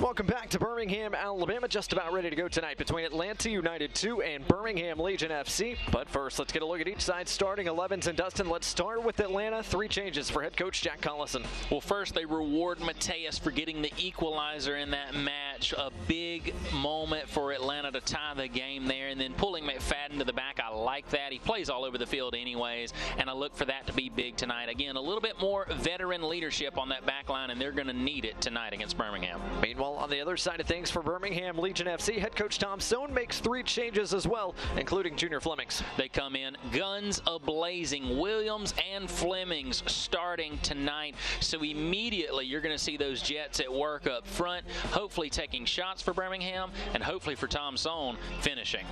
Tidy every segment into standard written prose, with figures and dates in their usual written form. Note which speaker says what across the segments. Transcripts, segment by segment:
Speaker 1: Welcome back to Birmingham, Alabama. Just about ready to go tonight between Atlanta United 2 and Birmingham Legion FC. But first, let's get a look at each side's starting 11s. And Dustin, let's start with Atlanta. 3 changes for head coach Jack Collison.
Speaker 2: Well, first, they reward Mateus for getting the equalizer in that match. A big moment for Atlanta to tie the game there. And then pulling McFadden to the back, I like that. He plays all over the field anyways, and I look for that to be big tonight. Again, a little bit more veteran leadership on that back line, and they're going to need it tonight against Birmingham.
Speaker 1: Meanwhile, on the other side of things for Birmingham Legion FC, head coach Tom Stone makes 3 changes as well, including Junior Flemings.
Speaker 2: They come in guns a-blazing. Williams and Flemings starting tonight. So immediately you're going to see those Jets at work up front, hopefully taking shots for Birmingham and hopefully for Tom Stone finishing.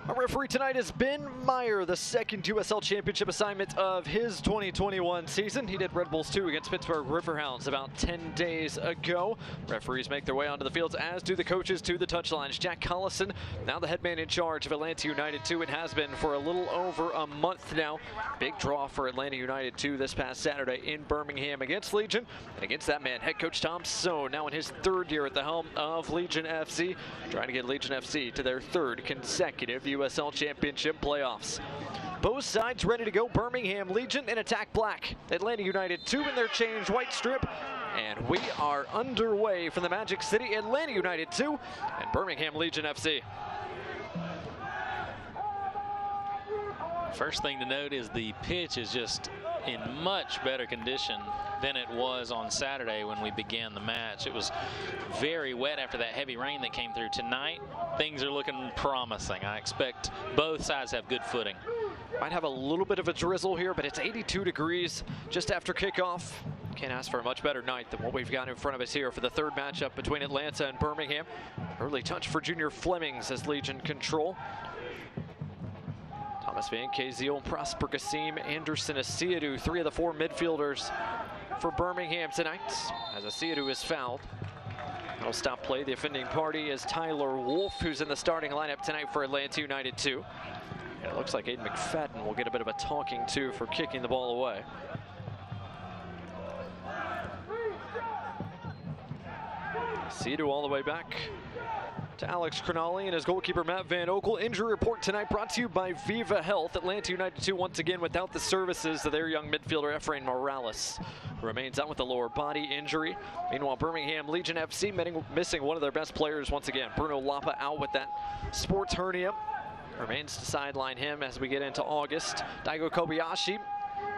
Speaker 1: Our referee tonight is Ben Meyer, the second USL Championship assignment of his 2021 season. He did Red Bulls 2 against Pittsburgh Riverhounds about 10 days ago. Referees make their way onto the fields, as do the coaches to the touchlines. Jack Collison, now the head man in charge of Atlanta United 2. It has been for a little over a month now. Big draw for Atlanta United 2 this past Saturday in Birmingham against Legion. And against that man, head coach Tom Stone, now in his 3rd year at the helm of Legion FC, trying to get Legion FC to their 3rd consecutive USL Championship playoffs. Both sides ready to go. Birmingham Legion in attack black. Atlanta United 2 in their changed white strip. And we are underway from the Magic City. Atlanta United 2 and Birmingham Legion FC.
Speaker 2: First thing to note is the pitch is just in much better condition than it was on Saturday when we began the match. It was very wet after that heavy rain that came through. Tonight, things are looking promising. I expect both sides have good footing.
Speaker 1: Might have a little bit of a drizzle here, but it's 82 degrees just after kickoff. Can't ask for a much better night than what we've got in front of us here for the 3rd matchup between Atlanta and Birmingham. Early touch for Junior Flemings as Legion control. Thomas Van Kaziel, Prosper Kassim, Anderson Asiadu, 3 of the 4 midfielders for Birmingham tonight, as Asiadu is fouled. That'll stop play. The offending party is Tyler Wolf, who's in the starting lineup tonight for Atlanta United 2. And it looks like Aidan Mcfadden will get a bit of a talking to for kicking the ball away. Asiadu all the way back to Alex Cronali and his goalkeeper Matt Van Okel. Injury report tonight brought to you by Viva Health. Atlanta United 2 once again without the services of their young midfielder Efrain Morales, who remains out with a lower body injury. Meanwhile, Birmingham Legion FC missing one of their best players once again. Bruno Lapa out with that sports hernia. Remains to sideline him as we get into August. Daigo Kobayashi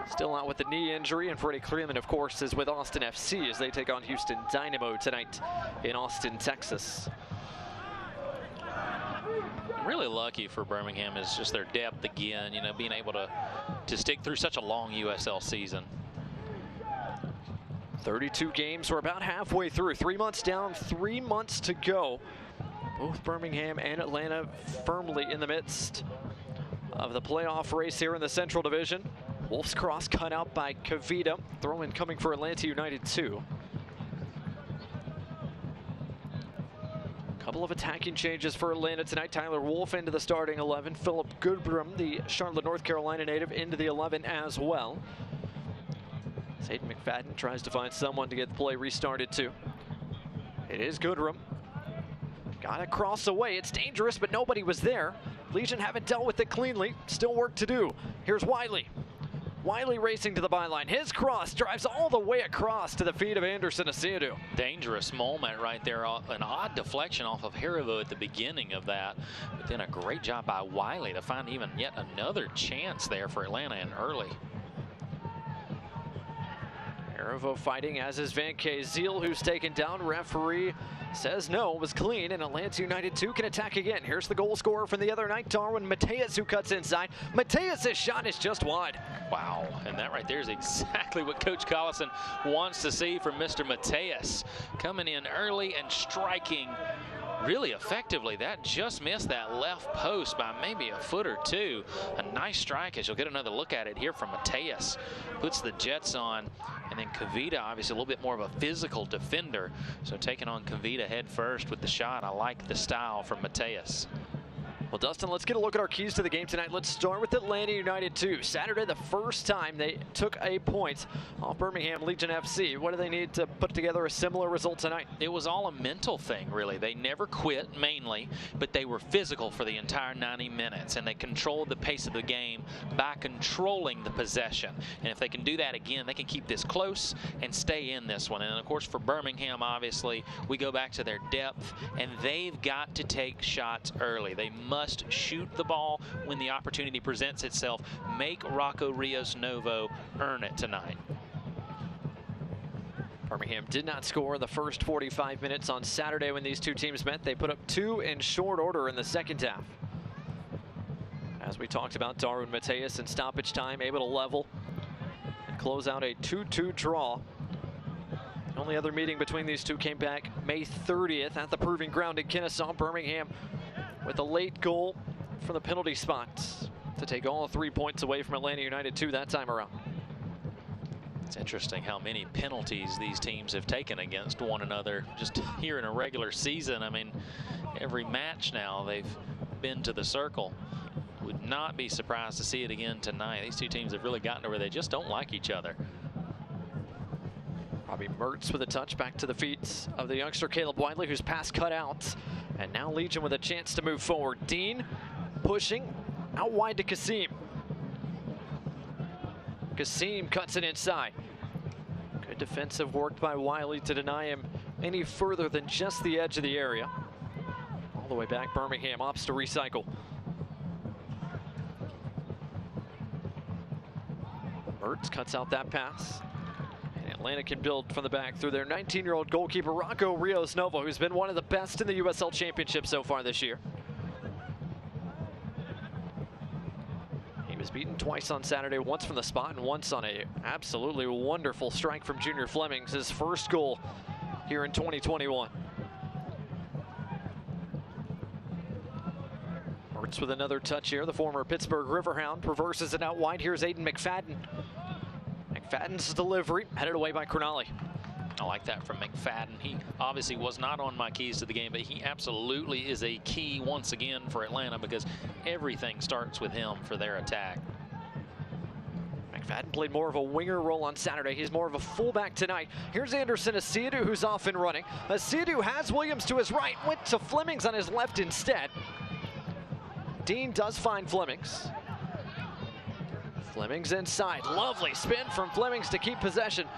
Speaker 1: still out with the knee injury, and Freddie Kreeman, of course, is with Austin FC as they take on Houston Dynamo tonight in Austin, Texas.
Speaker 2: Really lucky for Birmingham is just their depth again, you know, being able to stick through such a long USL season.
Speaker 1: 32 games, we're about halfway through. 3 months down, 3 months to go. Both Birmingham and Atlanta firmly in the midst of the playoff race here in the Central Division. Wolf's cross cut out by Kavita. Throw-in coming for Atlanta United 2. Couple of attacking changes for Atlanta tonight. Tyler Wolf into the starting 11. Philip Goodbrum, the Charlotte, North Carolina native, into the 11 as well. Aidan Mcfadden tries to find someone to get the play restarted too. It is Goodrum. Got a cross away. It's dangerous, but nobody was there. Legion haven't dealt with it cleanly. Still work to do. Here's Wiley. Wiley racing to the byline. His cross drives all the way across to the feet of Anderson Asiadu.
Speaker 2: Dangerous moment right there. An odd deflection off of Haribo at the beginning of that. But then a great job by Wiley to find even yet another chance there for Atlanta and early.
Speaker 1: Haribo fighting, as is Van Kaziel, who's taken down. Referee says no, it was clean, and Atlanta United 2 can attack again. Here's the goal scorer from the other night, Darwin Mateus, who cuts inside. Mateus' shot is just wide.
Speaker 2: Wow, and that right there is exactly what Coach Collison wants to see from Mr. Mateus. Coming in early and striking really effectively. That just missed that left post by maybe a foot or two. A nice strike, as you'll get another look at it here from Mateus. Puts the Jets on, and then Kavita, obviously a little bit more of a physical defender. So taking on Kavita head first with the shot. I like the style from Mateus.
Speaker 1: Well, Dustin, let's get a look at our keys to the game tonight. Let's start with Atlanta United 2. Saturday, the first time they took a point off Birmingham Legion FC. What do they need to put together a similar result tonight?
Speaker 2: It was all a mental thing, really. They never quit, mainly, but they were physical for the entire 90 minutes, and they controlled the pace of the game by controlling the possession. And if they can do that again, they can keep this close and stay in this one. And, of course, for Birmingham, obviously, we go back to their depth, and they've got to take shots early. They must shoot the ball when the opportunity presents itself. Make Rocco Rios Novo earn it tonight.
Speaker 1: Birmingham did not score in the first 45 minutes on Saturday when these two teams met. They put up 2 in short order in the second half. As we talked about, Darwin Mateus in stoppage time able to level and close out a 2-2 draw. The only other meeting between these two came back May 30th at the Proving Ground in Kennesaw. Birmingham with a late goal from the penalty spot to take all 3 points away from Atlanta United 2 that time around.
Speaker 2: It's interesting how many penalties these teams have taken against one another just here in a regular season. I mean, every match now they've been to the circle. Would not be surprised to see it again tonight. These two teams have really gotten to where they just don't like each other.
Speaker 1: Robbie Mertz with a touch back to the feet of the youngster Caleb Wiley, whose pass cut out. And now Legion with a chance to move forward. Dean pushing out wide to Kasim. Kasim cuts it inside. Good defensive work by Wiley to deny him any further than just the edge of the area. All the way back, Birmingham opts to recycle. Mertz cuts out that pass. Atlanta can build from the back through their 19-year-old goalkeeper, Rocco Rios Novo, who's been one of the best in the USL Championship so far this year. He was beaten twice on Saturday, once from the spot and once on a absolutely wonderful strike from Junior Flemings, his first goal here in 2021. Mertz with another touch here. The former Pittsburgh Riverhound reverses it out wide. Here's Aidan Mcfadden. McFadden's delivery headed away by Crognale.
Speaker 2: I like that from McFadden. He obviously was not on my keys to the game, but he absolutely is a key once again for Atlanta because everything starts with him for their attack.
Speaker 1: McFadden played more of a winger role on Saturday. He's more of a fullback tonight. Here's Anderson Asiadu, who's off and running. Asiadu has Williams to his right, went to Flemings on his left instead. Dean does find Flemings. Flemings inside. Lovely spin from Flemings to keep possession,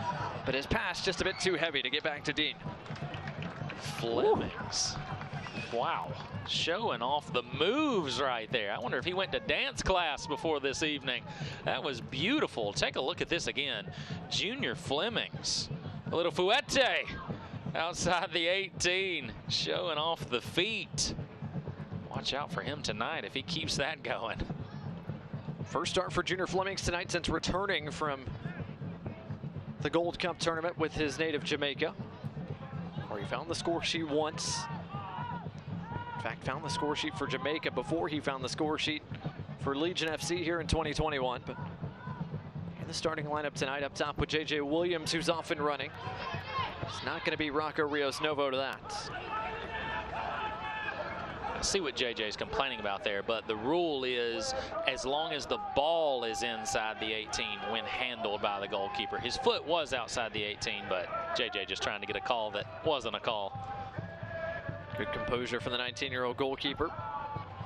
Speaker 1: but his pass just a bit too heavy to get back to Dean.
Speaker 2: Flemings. Wow. Showing off the moves right there. I wonder if he went to dance class before this evening. That was beautiful. Take a look at this again. Junior Flemings. A little fouette outside the 18. Showing off the feet. Watch out for him tonight if he keeps that going.
Speaker 1: First start for Junior Flemings tonight since returning from the Gold Cup tournament with his native Jamaica, where he found the score sheet once. In fact, found the score sheet for Jamaica before he found the score sheet for Legion FC here in 2021. But in the starting lineup tonight, up top with J.J. Williams, who's off and running. It's not going to be Rocco Rios Novo to that.
Speaker 2: See what JJ's complaining about there, but the rule is as long as the ball is inside the 18 when handled by the goalkeeper. His foot was outside the 18, but JJ just trying to get a call that wasn't a call.
Speaker 1: Good composure from the 19-year-old goalkeeper.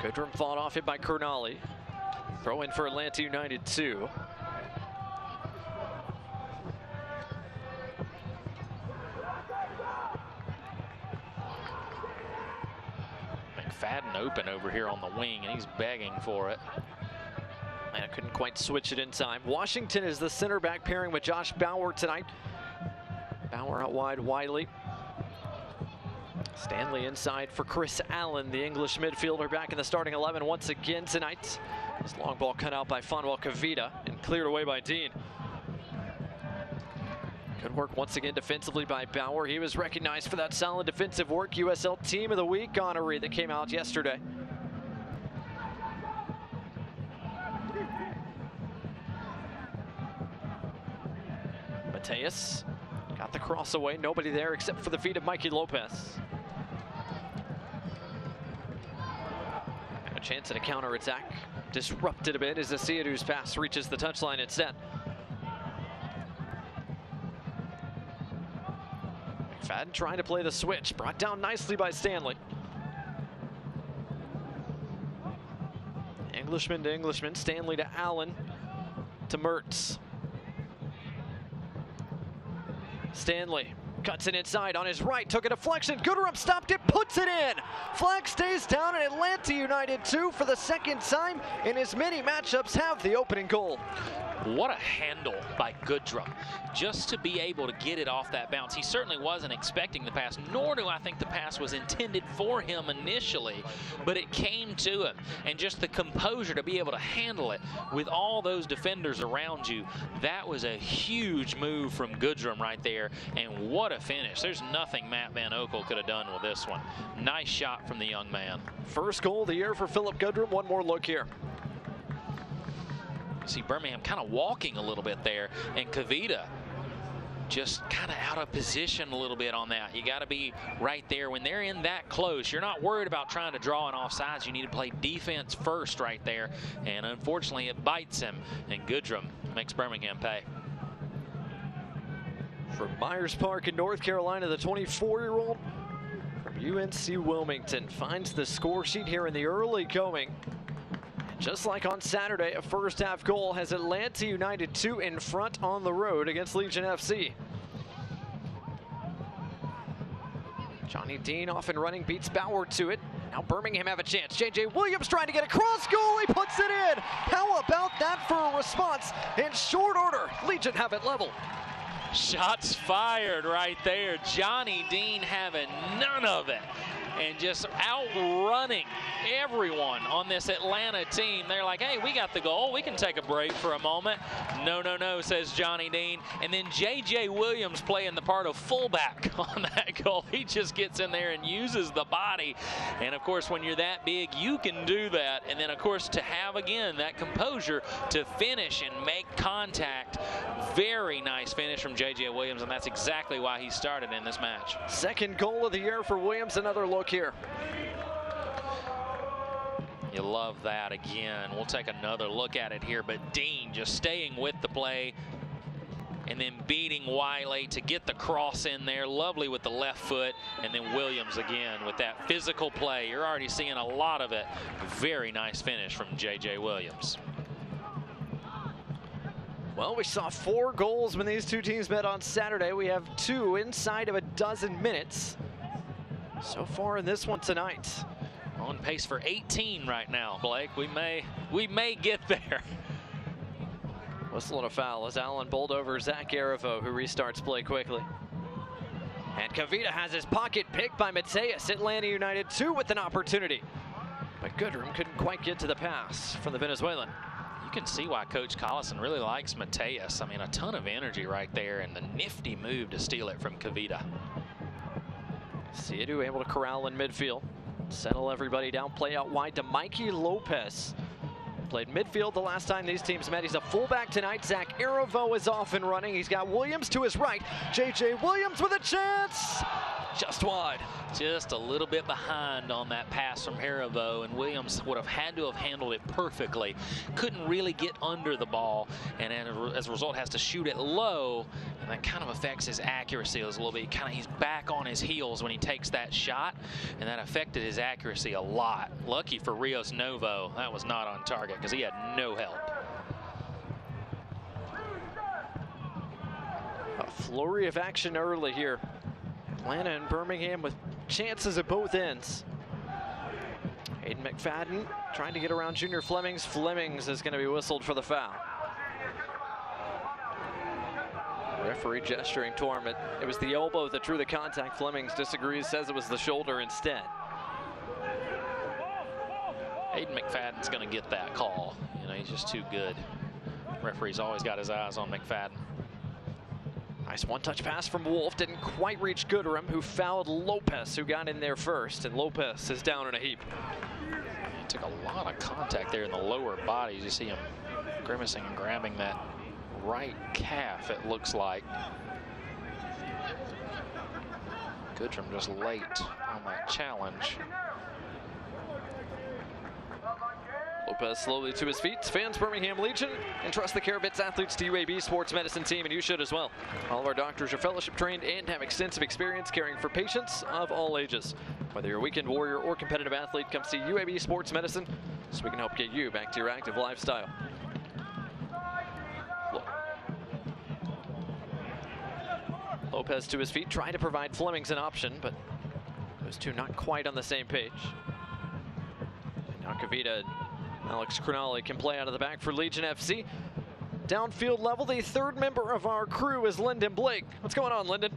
Speaker 1: Goodrum fought off it by Crognale. Throw in for Atlanta United 2.
Speaker 2: McFadden open over here on the wing, and he's begging for it.
Speaker 1: And I couldn't quite switch it in time. Washington is the center back pairing with Josh Bauer tonight. Bauer out wide, Wiley. Stanley inside for Chris Allen, the English midfielder, back in the starting 11 once again tonight. His long ball cut out by Fanuel Kavita and cleared away by Dean. Good work once again defensively by Bauer. He was recognized for that solid defensive work. USL Team of the Week honoree that came out yesterday. Mateus got the cross away. Nobody there except for the feet of Mikey Lopez. chance at a counterattack. Disrupted a bit as Asiadu's pass reaches the touchline instead. McFadden trying to play the switch, brought down nicely by Stanley. Englishman to Englishman, Stanley to Allen to Mertz. Stanley cuts it inside on his right, took a deflection, Gooderum stopped it, puts it in! Flag stays down, and Atlanta United 2 for the second time in as many matchups have the opening goal.
Speaker 2: What a handle by Gooderum, just to be able to get it off that bounce. He certainly wasn't expecting the pass, nor do I think the pass was intended for him initially, but it came to him. And just the composure to be able to handle it with all those defenders around you, that was a huge move from Gooderum right there, and what a finish. There's nothing Matt Van Oekel could have done with this one. Nice shot from the young man.
Speaker 1: First goal of the year for Philip Gooderum. One more look here.
Speaker 2: See Birmingham kind of walking a little bit there, and Kavita just kind of out of position a little bit on that. You got to be right there when they're in that close. You're not worried about trying to draw an offsides. You need to play defense first right there, and unfortunately it bites him, and Gooderum makes Birmingham pay.
Speaker 1: From Myers Park in North Carolina, the 24-year-old from UNC Wilmington finds the score sheet here in the early going. Just like on Saturday, a first half goal has Atlanta United 2 in front on the road against Legion FC. Johnny Dean off and running, beats Bauer to it. Now Birmingham have a chance. J.J. Williams trying to get a cross goal. He puts it in. How about that for a response? In short order, Legion have it level.
Speaker 2: Shots fired right there. Johnny Dean having none of it, and just outrunning everyone on this Atlanta team. They're like, hey, we got the goal. We can take a break for a moment. No, no, no, says Johnny Dean. And then J.J. Williams playing the part of fullback on that goal. He just gets in there and uses the body. And, of course, when you're that big, you can do that. And then, of course, to have, again, that composure to finish and make contact. Very nice finish from J.J. Williams, and that's exactly why he started in this match.
Speaker 1: Second goal of the year for Williams. Another look here.
Speaker 2: You love that again. We'll take another look at it here, but Dean just staying with the play and then beating Wiley to get the cross in there. Lovely with the left foot, and then Williams again with that physical play. You're already seeing a lot of it. Very nice finish from J.J. Williams.
Speaker 1: Well, we saw 4 goals when these two teams met on Saturday. We have 2 inside of a dozen minutes so far in this one tonight.
Speaker 2: On pace for 18 right now, Blake. We may get there.
Speaker 1: Whistle and a foul as Allen bowled over Zach Arivo, who restarts play quickly. And Kavita has his pocket picked by Mateus. Atlanta United 2 with an opportunity. But Gooderum couldn't quite get to the pass from the Venezuelan.
Speaker 2: You can see why Coach Collison really likes Mateus. I mean, a ton of energy right there, and the nifty move to steal it from Kavita.
Speaker 1: Asiadu able to corral in midfield. Settle everybody down, play out wide to Mikey Lopez. Played midfield the last time these teams met. He's a fullback tonight. Zach Arivo is off and running. He's got Williams to his right. J.J. Williams with a chance. Just wide.
Speaker 2: Just a little bit behind on that pass from Arivo, and Williams would have had to have handled it perfectly. Couldn't really get under the ball, and as a result has to shoot it low, and that kind of affects his accuracy a little bit. He's back on his heels when he takes that shot, and that affected his accuracy a lot. Lucky for Rios Novo, that was not on target because he had no help.
Speaker 1: A flurry of action early here. Atlanta and Birmingham with chances at both ends. Aidan Mcfadden trying to get around Junior Flemings. Flemings is going to be whistled for the foul. Referee gesturing to him. It was the elbow that drew the contact. Flemings disagrees, says it was the shoulder instead.
Speaker 2: Aidan Mcfadden's going to get that call. You know, he's just too good. Referee's always got his eyes on Mcfadden.
Speaker 1: Nice one-touch pass from Wolf. Didn't quite reach Gooderum, who fouled Lopez, who got in there first. And Lopez is down in a heap.
Speaker 2: He took a lot of contact there in the lower bodies. You see him grimacing and grabbing that right calf, it looks like. Gooderum just late on that challenge.
Speaker 1: Lopez slowly to his feet. Fans Birmingham Legion, entrust the care of its athletes to UAB Sports Medicine Team, and you should as well. All of our doctors are fellowship trained and have extensive experience caring for patients of all ages. Whether you're a weekend warrior or competitive athlete, come see UAB Sports Medicine so we can help get you back to your active lifestyle. Lopez to his feet, trying to provide Flemings an option, but those two not quite on the same page. Now Kavita and Alex Cronali can play out of the back for Legion FC. Downfield level, the third member of our crew is Lyndon Blake. What's going on, Lyndon?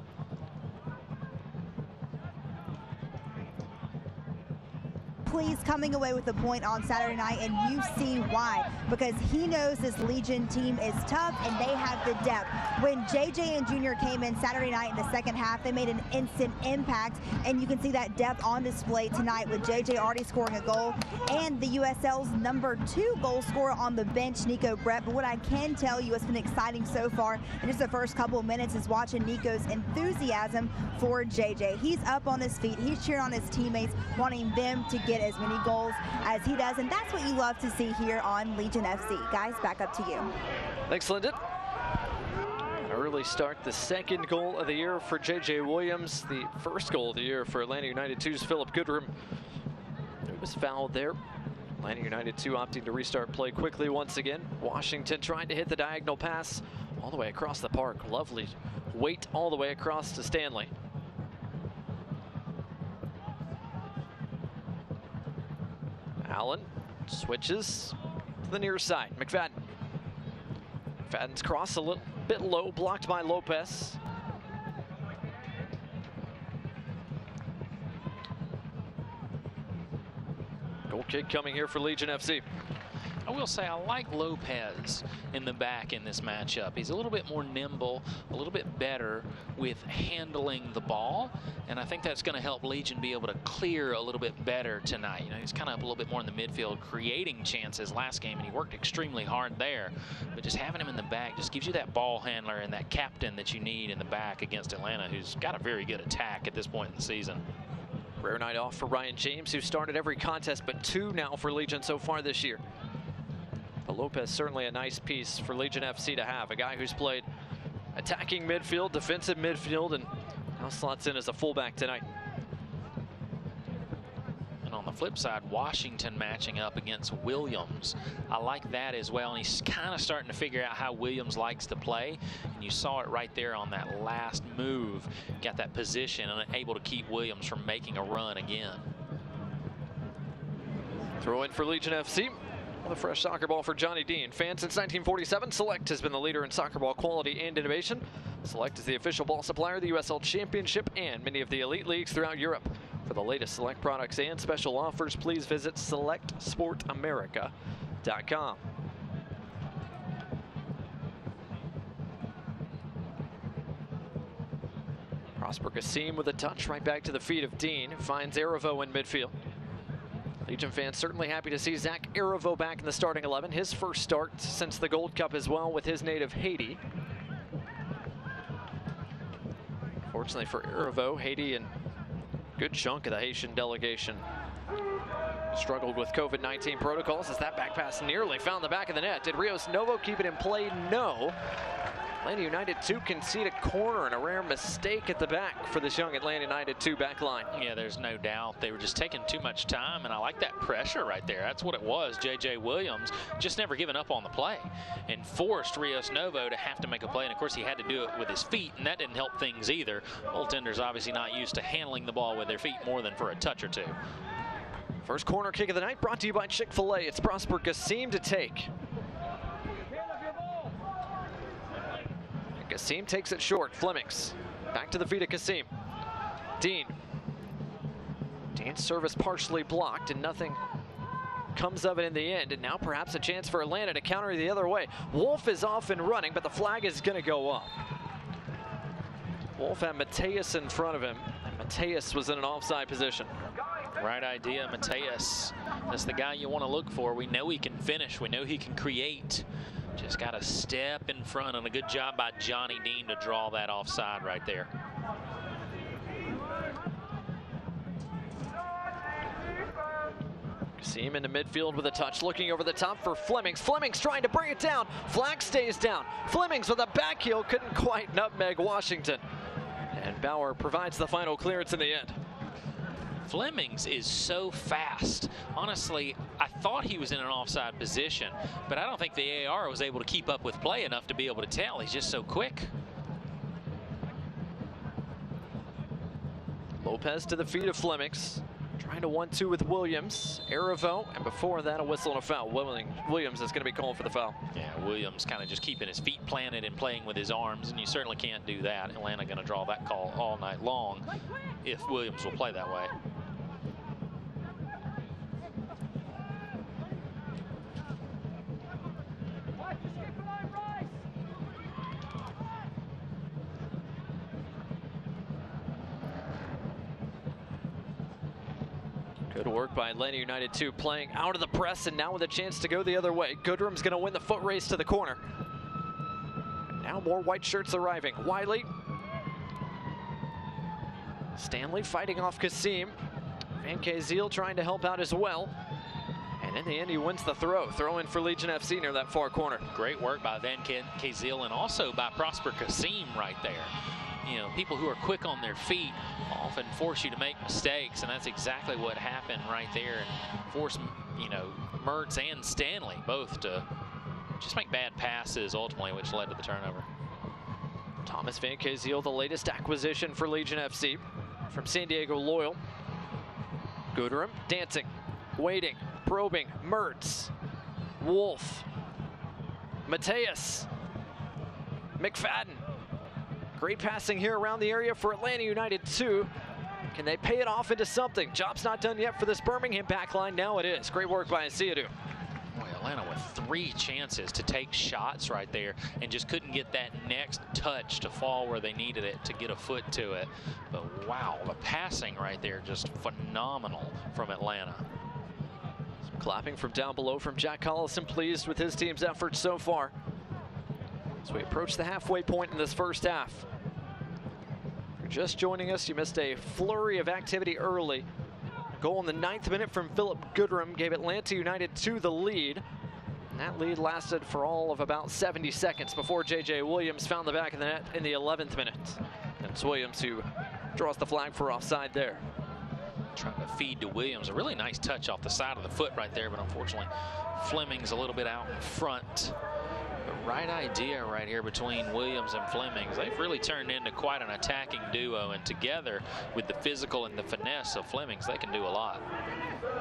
Speaker 3: Please coming away with a point on Saturday night, and you see why, because he knows this Legion team is tough and they have the depth. When JJ and Junior came in Saturday night in the second half, they made an instant impact, and you can see that depth on display tonight with JJ already scoring a goal and the USL's #2 goal scorer on the bench, Nico Brett. But what I can tell you, it's been exciting so far in just the first couple of minutes, is watching Nico's enthusiasm for JJ. He's up on his feet, he's cheering on his teammates, wanting them to get as many goals as he does, and that's what you love to see here on Legion FC. Guys, back up to you.
Speaker 1: Thanks, Lyndon. An early start, the second goal of the year for JJ Williams, the first goal of the year for Atlanta United 2's Philip Goodrum. It was fouled there. Atlanta United 2 opting to restart play quickly once again. Washington trying to hit the diagonal pass all the way across the park. Lovely weight all the way across to Stanley. Allen switches to the near side. McFadden. McFadden's cross a little bit low, blocked by Lopez. Goal kick coming here for Legion FC.
Speaker 2: I will say I like Lopez in the back in this matchup. He's a little bit more nimble, a little bit better with handling the ball, and I think that's going to help Legion be able to clear a little bit better tonight. You know, he's kind of up a little bit more in the midfield, creating chances last game, and he worked extremely hard there. But just having him in the back just gives you that ball handler and that captain that you need in the back against Atlanta, who's got a very good attack at this point in the season.
Speaker 1: Rare night off for Ryan James, who started every contest, but 2 now for Legion so far this year. But Lopez certainly a nice piece for Legion FC to have. A guy who's played attacking midfield, defensive midfield, and now slots in as a fullback tonight.
Speaker 2: And on the flip side, Washington matching up against Williams. I like that as well. And he's kind of starting to figure out how Williams likes to play. And you saw it right there on that last move. Got that position and able to keep Williams from making a run again.
Speaker 1: Throw in for Legion FC. A fresh soccer ball for Johnny Dean. Fan since 1947, Select has been the leader in soccer ball quality and innovation. Select is the official ball supplier of the USL Championship and many of the elite leagues throughout Europe. For the latest Select products and special offers, please visit selectsportamerica.com. Prosper Kassim with a touch right back to the feet of Dean. Finds Arivo in midfield. Legion fans certainly happy to see Zach Arivo back in the starting 11. His first start since the Gold Cup as well with his native Haiti. Fortunately for Arivo, Haiti and a good chunk of the Haitian delegation struggled with COVID-19 protocols as that back pass nearly found the back of the net. Did Rios Novo keep it in play? No. Atlanta United 2 concede a corner and a rare mistake at the back for this young Atlanta United 2 back line.
Speaker 2: Yeah, there's no doubt. They were just taking too much time, and I like that pressure right there. That's what it was. JJ Williams just never giving up on the play and forced Rios Novo to have to make a play. And, of course, he had to do it with his feet, and that didn't help things either. Goaltenders obviously not used to handling the ball with their feet more than for a touch or two.
Speaker 1: First corner kick of the night brought to you by Chick-fil-A. It's Prosper Kassim to take. Kassim takes it short. Flemings back to the feet of Kassim. Dean. Dean's service partially blocked and nothing comes of it in the end. And now perhaps a chance for Atlanta to counter the other way. Wolf is off and running, but the flag is going to go up. Wolf had Mateus in front of him. And Mateus was in an offside position.
Speaker 2: Right idea, Mateus. That's the guy you want to look for. We know he can finish. We know he can create. Just got a step in front, and a good job by Johnny Dean to draw that offside right there.
Speaker 1: Kasim into midfield with a touch, looking over the top for Flemings. Flemings trying to bring it down. Flag stays down. Flemings with a back heel, couldn't quite nutmeg Washington. And Bauer provides the final clearance in the end.
Speaker 2: Flemings is so fast. Honestly, I thought he was in an offside position, but I don't think the AR was able to keep up with play enough to be able to tell. He's just so quick.
Speaker 1: Lopez to the feet of Flemings. Trying to 1-2 with Williams. Aravo, and before that, a whistle and a foul. Williams is going to be called for the foul.
Speaker 2: Yeah, Williams kind of just keeping his feet planted and playing with his arms, and you certainly can't do that. Atlanta going to draw that call all night long if Williams will play that way.
Speaker 1: Good work by Atlanta United 2, playing out of the press and now with a chance to go the other way. Goodrum's going to win the foot race to the corner. And now more white shirts arriving. Wiley. Stanley fighting off Kasim. Van Kazeel trying to help out as well. And in the end, he wins the throw. Throw in for Legion FC near that far corner.
Speaker 2: Great work by Van Kazeel and also by Prosper Kasim right there. You know, people who are quick on their feet often force you to make mistakes, and that's exactly what happened right there, and forced, you know, Mertz and Stanley both to just make bad passes ultimately, which led to the turnover.
Speaker 1: Thomas Van Kazeel, the latest acquisition for Legion FC from San Diego Loyal. Goodrum dancing, waiting, probing, Mertz, Wolf, Mateus, McFadden. Great passing here around the area for Atlanta United 2. Can they pay it off into something? Job's not done yet for this Birmingham backline. Now it is. Great work by Asiadu.
Speaker 2: Boy, Atlanta with 3 chances to take shots right there and just couldn't get that next touch to fall where they needed it to get a foot to it. But wow, the passing right there just phenomenal from Atlanta.
Speaker 1: Some clapping from down below from Jack Collison, pleased with his team's efforts so far. As we approach the halfway point in this first half. If you're just joining us, you missed a flurry of activity early. A goal in the 9th minute from Philip Goodrum gave Atlanta United 2 the lead. And that lead lasted for all of about 70 seconds before J.J. Williams found the back of the net in the 11th minute. And it's Williams who draws the flag for offside there.
Speaker 2: Trying to feed to Williams. A really nice touch off the side of the foot right there, but unfortunately Fleming's a little bit out in front. The right idea right here between Williams and Flemings. They've really turned into quite an attacking duo, and together with the physical and the finesse of Flemings, they can do a lot.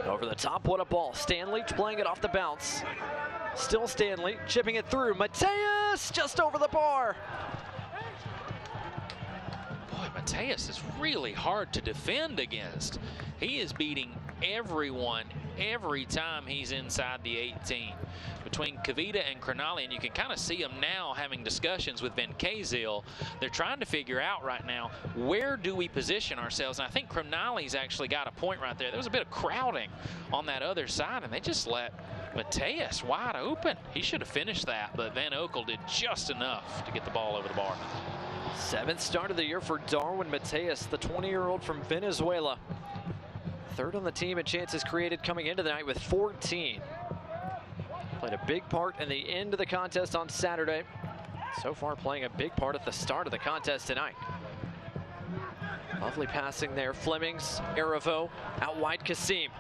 Speaker 1: Over the top, what a ball. Stanley playing it off the bounce. Still Stanley, chipping it through. Mateus just over the bar.
Speaker 2: Boy, Mateus is really hard to defend against. He is beating everyone every time he's inside the 18. Between Kavita and Crognale, and you can kind of see them now having discussions with Van Kazeel. They're trying to figure out right now, where do we position ourselves? And I think Crognale's actually got a point right there. There was a bit of crowding on that other side, and they just let Mateus wide open. He should have finished that, but Van Oekel did just enough to get the ball over the bar.
Speaker 1: 7th start of the year for Darwin Mateus, the 20-year-old from Venezuela. 3rd on the team in chances created coming into the night with 14. Played a big part in the end of the contest on Saturday. So far playing a big part at the start of the contest tonight. Lovely passing there. Flemings, Aravo, out wide Kasim.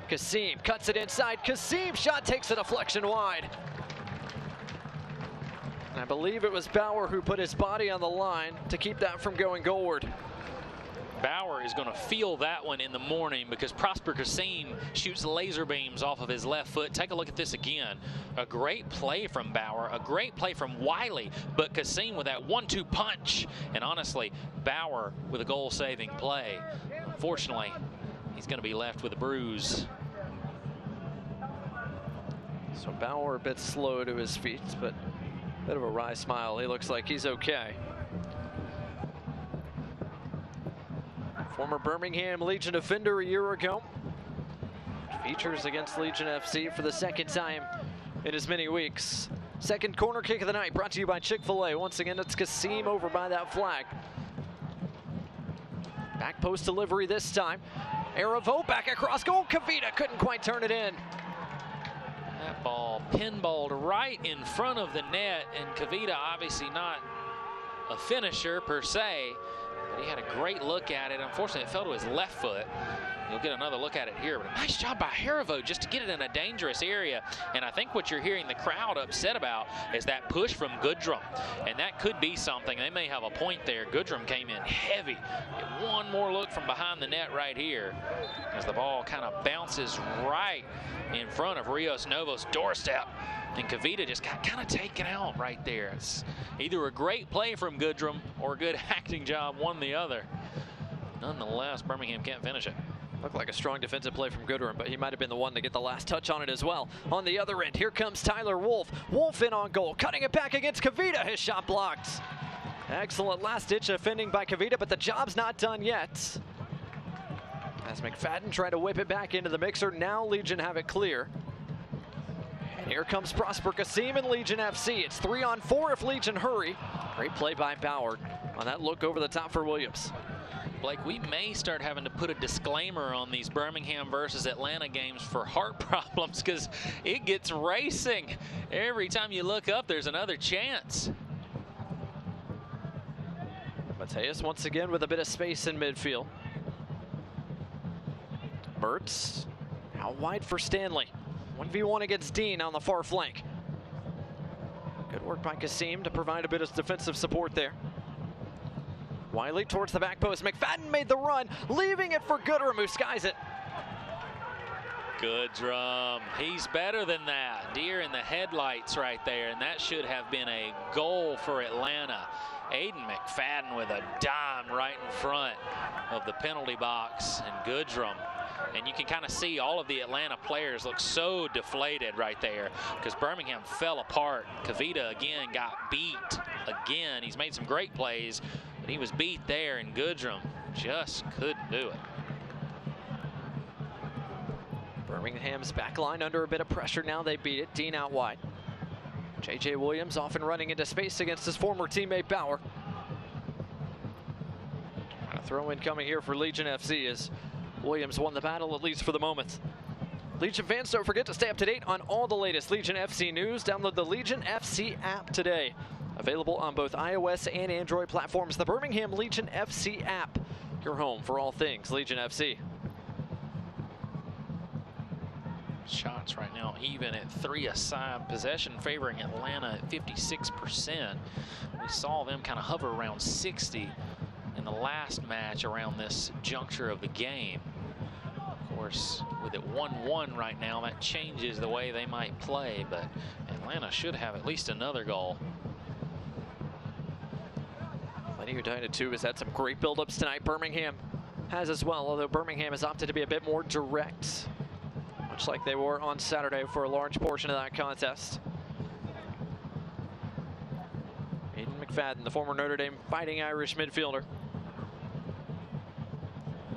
Speaker 1: Kasim cuts it inside. Kasim shot takes a deflection wide. And I believe it was Bauer who put his body on the line to keep that from going goalward.
Speaker 2: Bauer is going to feel that one in the morning because Prosper Kasim shoots laser beams off of his left foot. Take a look at this again. A great play from Bauer, a great play from Wiley, but Kasim with that 1-2 punch. And honestly, Bauer with a goal-saving play. Unfortunately, he's going to be left with a bruise.
Speaker 1: So Bauer a bit slow to his feet, but a bit of a wry smile. He looks like he's okay. Former Birmingham Legion defender a year ago. Features against Legion FC for the 2nd time in as many weeks. 2nd corner kick of the night brought to you by Chick-fil-A. Once again, it's Kasim over by that flag. Back post delivery this time. Aravo back across goal. Kavita couldn't quite turn it in.
Speaker 2: That ball pinballed right in front of the net, and Kavita obviously not a finisher per se, but he had a great look at it. Unfortunately, it fell to his left foot. You'll get another look at it here, but a nice job by Haravo just to get it in a dangerous area. And I think what you're hearing the crowd upset about is that push from Goodrum, and that could be something. They may have a point there. Goodrum came in heavy. Get one more look from behind the net right here as the ball kind of bounces right in front of Rios Novo's doorstep. And Kavita just got kind of taken out right there. It's either a great play from Goodrum or a good acting job, one or the other. Nonetheless, Birmingham can't finish it.
Speaker 1: Looked like a strong defensive play from Goodrum, but he might have been the one to get the last touch on it as well. On the other end, here comes Tyler Wolf. Wolf in on goal, cutting it back against Kavita. His shot blocked. Excellent last-ditch defending by Kavita, but the job's not done yet. As Mcfadden tried to whip it back into the mixer, now Legion have it clear. And here comes Prosper Kasim and Legion FC. It's 3-on-4 if Legion hurry. Great play by Bauer on that look over the top for Williams.
Speaker 2: Blake, we may start having to put a disclaimer on these Birmingham versus Atlanta games for heart problems, because it gets racing. Every time you look up, there's another chance.
Speaker 1: Mateus once again with a bit of space in midfield. Mertz out wide for Stanley. 1v1 against Dean on the far flank. Good work by Kasim to provide a bit of defensive support there. Wiley towards the back post. Mcfadden made the run, leaving it for Goodrum, who skies it.
Speaker 2: Goodrum, he's better than that. Deer in the headlights right there, and that should have been a goal for Atlanta. Aidan Mcfadden with a dime right in front of the penalty box, and Goodrum. And you can kind of see all of the Atlanta players look so deflated right there because Birmingham fell apart. Kavita again got beat again. He's made some great plays, but he was beat there, and Goodrum just couldn't do it.
Speaker 1: Birmingham's back line under a bit of pressure now. They beat it. Dean out wide. J.J. Williams off and running into space against his former teammate Bauer. A throw in coming here for Legion FC as Williams won the battle, at least for the moment. Legion fans, don't forget to stay up to date on all the latest Legion FC news. Download the Legion FC app today. Available on both iOS and Android platforms. The Birmingham Legion FC app, your home for all things Legion FC.
Speaker 2: Shots right now even at 3 aside. Possession favoring Atlanta at 56%. We saw them kind of hover around 60 in the last match around this juncture of the game. Of course, with it 1-1 right now, that changes the way they might play, but Atlanta should have at least another goal.
Speaker 1: Plenty United 2 has had some great build-ups tonight. Birmingham has as well, although Birmingham has opted to be a bit more direct, much like they were on Saturday for a large portion of that contest. Aidan Mcfadden, the former Notre Dame Fighting Irish midfielder.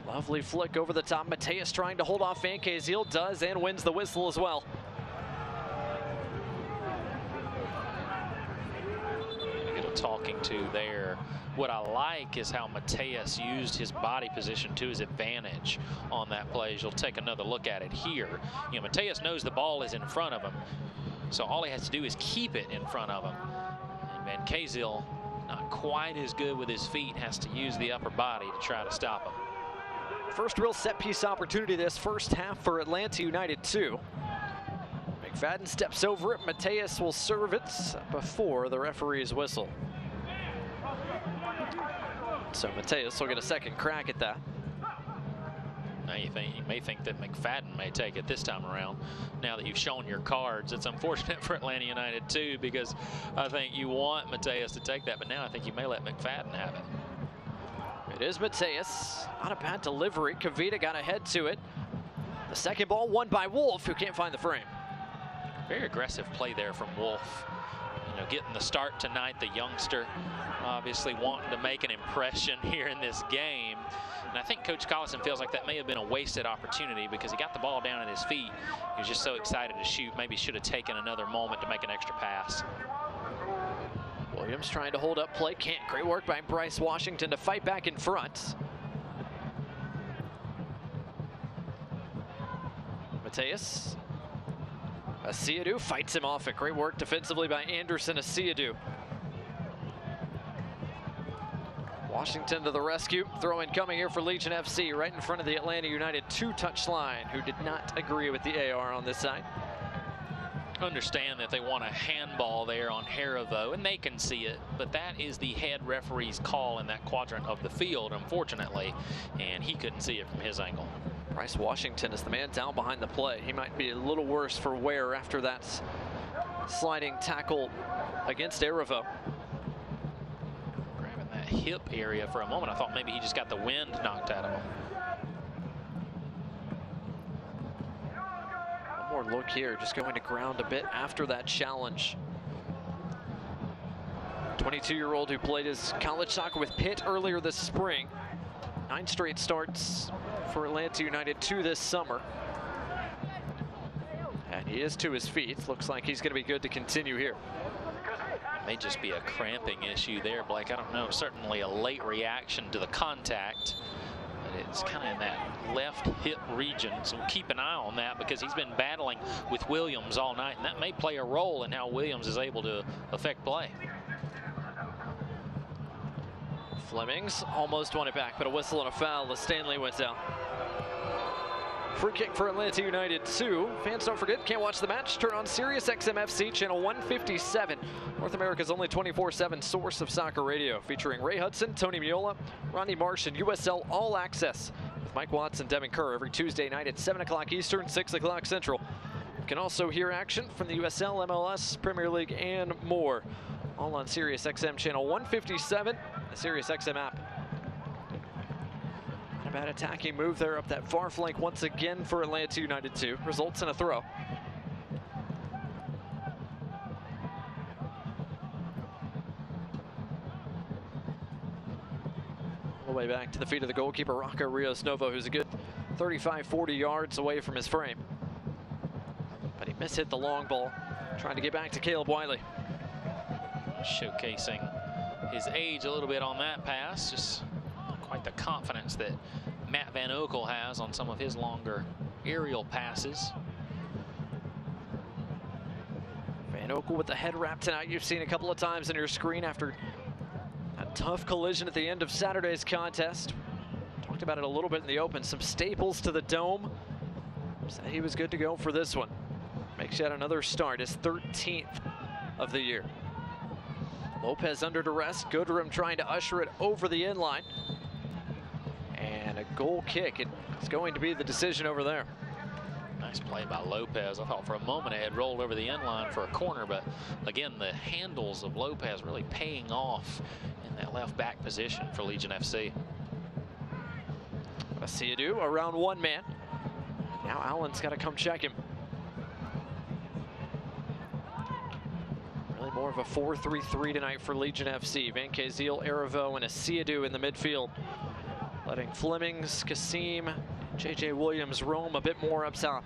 Speaker 1: Lovely flick over the top. Mateus trying to hold off Van Kaziel, does, and wins the whistle as well.
Speaker 2: Get a talking to there. What I like is how Mateus used his body position to his advantage on that play. You'll take another look at it here. You know, Mateus knows the ball is in front of him, so all he has to do is keep it in front of him. And Van Kaziel, not quite as good with his feet, has to use the upper body to try to stop him.
Speaker 1: First real set-piece opportunity this first half for Atlanta United 2. Mcfadden steps over it. Mateus will serve it before the referee's whistle. So Mateus will get a second crack at that.
Speaker 2: Now you may think that Mcfadden may take it this time around. Now that you've shown your cards, it's unfortunate for Atlanta United too, because I think you want Mateus to take that, but now I think you may let Mcfadden have it.
Speaker 1: It is Mateus. Not a bad delivery. Kavita got ahead to it. The second ball won by Wolf, who can't find the frame.
Speaker 2: Very aggressive play there from Wolf. You know, getting the start tonight, the youngster obviously wanting to make an impression here in this game. And I think Coach Collison feels like that may have been a wasted opportunity because he got the ball down at his feet. He was just so excited to shoot. Maybe should have taken another moment to make an extra pass.
Speaker 1: Williams trying to hold up play, can't. Great work by Bryce Washington to fight back in front. Mateus. Asiadu fights him off it. Great work defensively by Anderson Asiadu. Washington to the rescue. Throw-in coming here for Legion FC right in front of the Atlanta United two-touch line, who did not agree with the AR on this side.
Speaker 2: Understand that they want a handball there on Harivo, and they can see it, but that is the head referee's call in that quadrant of the field, unfortunately, and he couldn't see it from his angle.
Speaker 1: Bryce Washington is the man down behind the play. He might be a little worse for wear after that sliding tackle against Harivo.
Speaker 2: Grabbing that hip area for a moment. I thought maybe he just got the wind knocked out of him.
Speaker 1: One more look here, just going to ground a bit after that challenge. 22-year-old who played his college soccer with Pitt earlier this spring. 9 straight starts for Atlanta United 2 this summer. And he is to his feet. Looks like he's going to be good to continue here.
Speaker 2: May just be a cramping issue there, Blake. I don't know. Certainly a late reaction to the contact. But it's kind of in that left hip region. So keep an eye on that because he's been battling with Williams all night. And that may play a role in how Williams is able to affect play.
Speaker 1: Flemings almost won it back, but a whistle and a foul as Stanley went down. Free kick for Atlanta United 2. Fans, don't forget, can't watch the match? Turn on Sirius XM FC channel 157, North America's only 24/7 source of soccer radio, featuring Ray Hudson, Tony Miola, Ronnie Marsh, and USL All Access with Mike Watts and Devin Kerr every Tuesday night at 7 o'clock Eastern, 6 o'clock Central. You can also hear action from the USL, MLS, Premier League, and more, all on Sirius XM channel 157, the Sirius XM app. Not a bad attacking move there up that far flank once again for Atlanta United 2. Results in a throw. All the way back to the feet of the goalkeeper, Rocco Rios Novo, who's a good 35-40 yards away from his frame. But he mishit the long ball, trying to get back to Caleb Wiley.
Speaker 2: Showcasing his age a little bit on that pass. Just not quite the confidence that Matt Van Oekel has on some of his longer aerial passes.
Speaker 1: Van Oekel with the head wrap tonight. You've seen a couple of times on your screen after a tough collision at the end of Saturday's contest. Talked about it a little bit in the open. Some staples to the dome. Said he was good to go for this one. Makes yet another start, his 13th of the year. Lopez under duress. Goodrum trying to usher it over the end line. And a goal kick. It's going to be the decision over there.
Speaker 2: Nice play by Lopez. I thought for a moment it had rolled over the end line for a corner, but again, the handles of Lopez really paying off in that left back position for Legion FC.
Speaker 1: Asiadu around one man. Now Allen's got to come check him. Really more of a 4-3-3 tonight for Legion FC. Van Kazeel, Harivo, and Asiadu in the midfield. Letting Flemings, Kasim, J.J. Williams roam a bit more up top.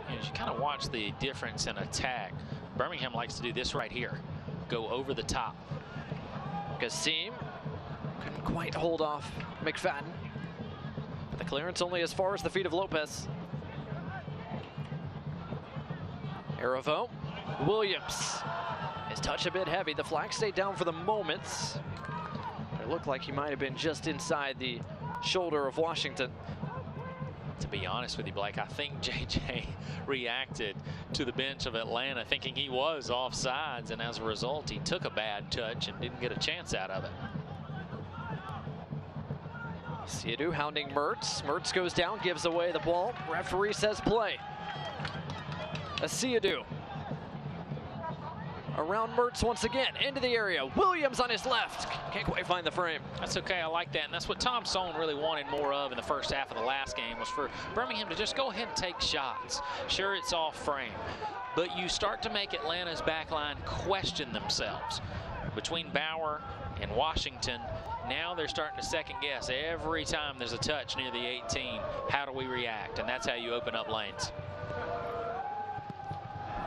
Speaker 2: As you kind of watch the difference in attack, Birmingham likes to do this right here. Go over the top.
Speaker 1: Kasim couldn't quite hold off Mcfadden. But the clearance only as far as the feet of Lopez. Harivo, Williams. His touch a bit heavy. The flag stayed down for the moment. It looked like he might have been just inside the shoulder of Washington.
Speaker 2: To be honest with you, Blake, I think JJ reacted to the bench of Atlanta thinking he was offsides, and as a result, he took a bad touch and didn't get a chance out of it.
Speaker 1: Asiadu hounding Mertz. Mertz goes down, gives away the ball. Referee says play. Asiadu around Mertz once again, into the area. Williams on his left. Can't quite find the frame.
Speaker 2: That's okay, I like that. And that's what Tom Sohn really wanted more of in the first half of the last game, was for Birmingham to just go ahead and take shots. Sure, it's off frame, but you start to make Atlanta's backline question themselves. Between Bauer and Washington, now they're starting to second guess every time there's a touch near the 18. How do we react? And that's how you open up lanes.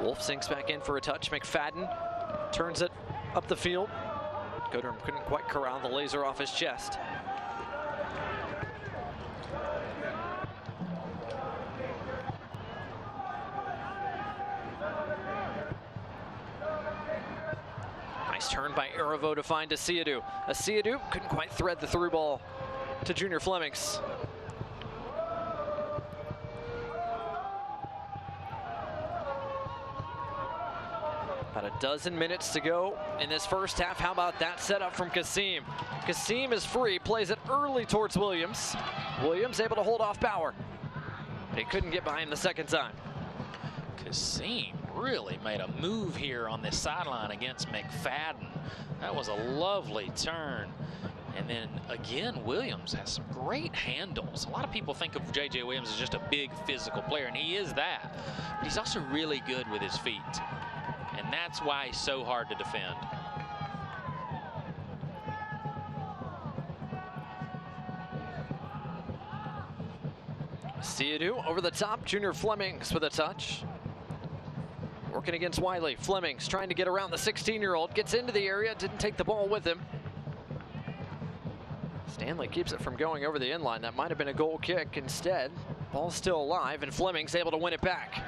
Speaker 1: Wolf sinks back in for a touch. McFadden turns it up the field. Goodrum couldn't quite corral the laser off his chest. Nice turn by Aravo to find Asiadu. Asiadu couldn't quite thread the through ball to Junior Flemings. About a dozen minutes to go in this first half. How about that setup from Kasim? Kasim is free, plays it early towards Williams. Williams able to hold off Bauer. But he couldn't get by him the second time.
Speaker 2: Kasim really made a move here on this sideline against McFadden. That was a lovely turn. And then again, Williams has some great handles. A lot of people think of J.J. Williams as just a big physical player, and he is that. But he's also really good with his feet. And that's why he's so hard to defend.
Speaker 1: Asiadu over the top. Junior Flemings with a touch. Working against Wiley. Flemings trying to get around the 16-year-old. Gets into the area. Didn't take the ball with him. Stanley keeps it from going over the inline. That might have been a goal kick. Instead, ball's still alive, and Flemings able to win it back.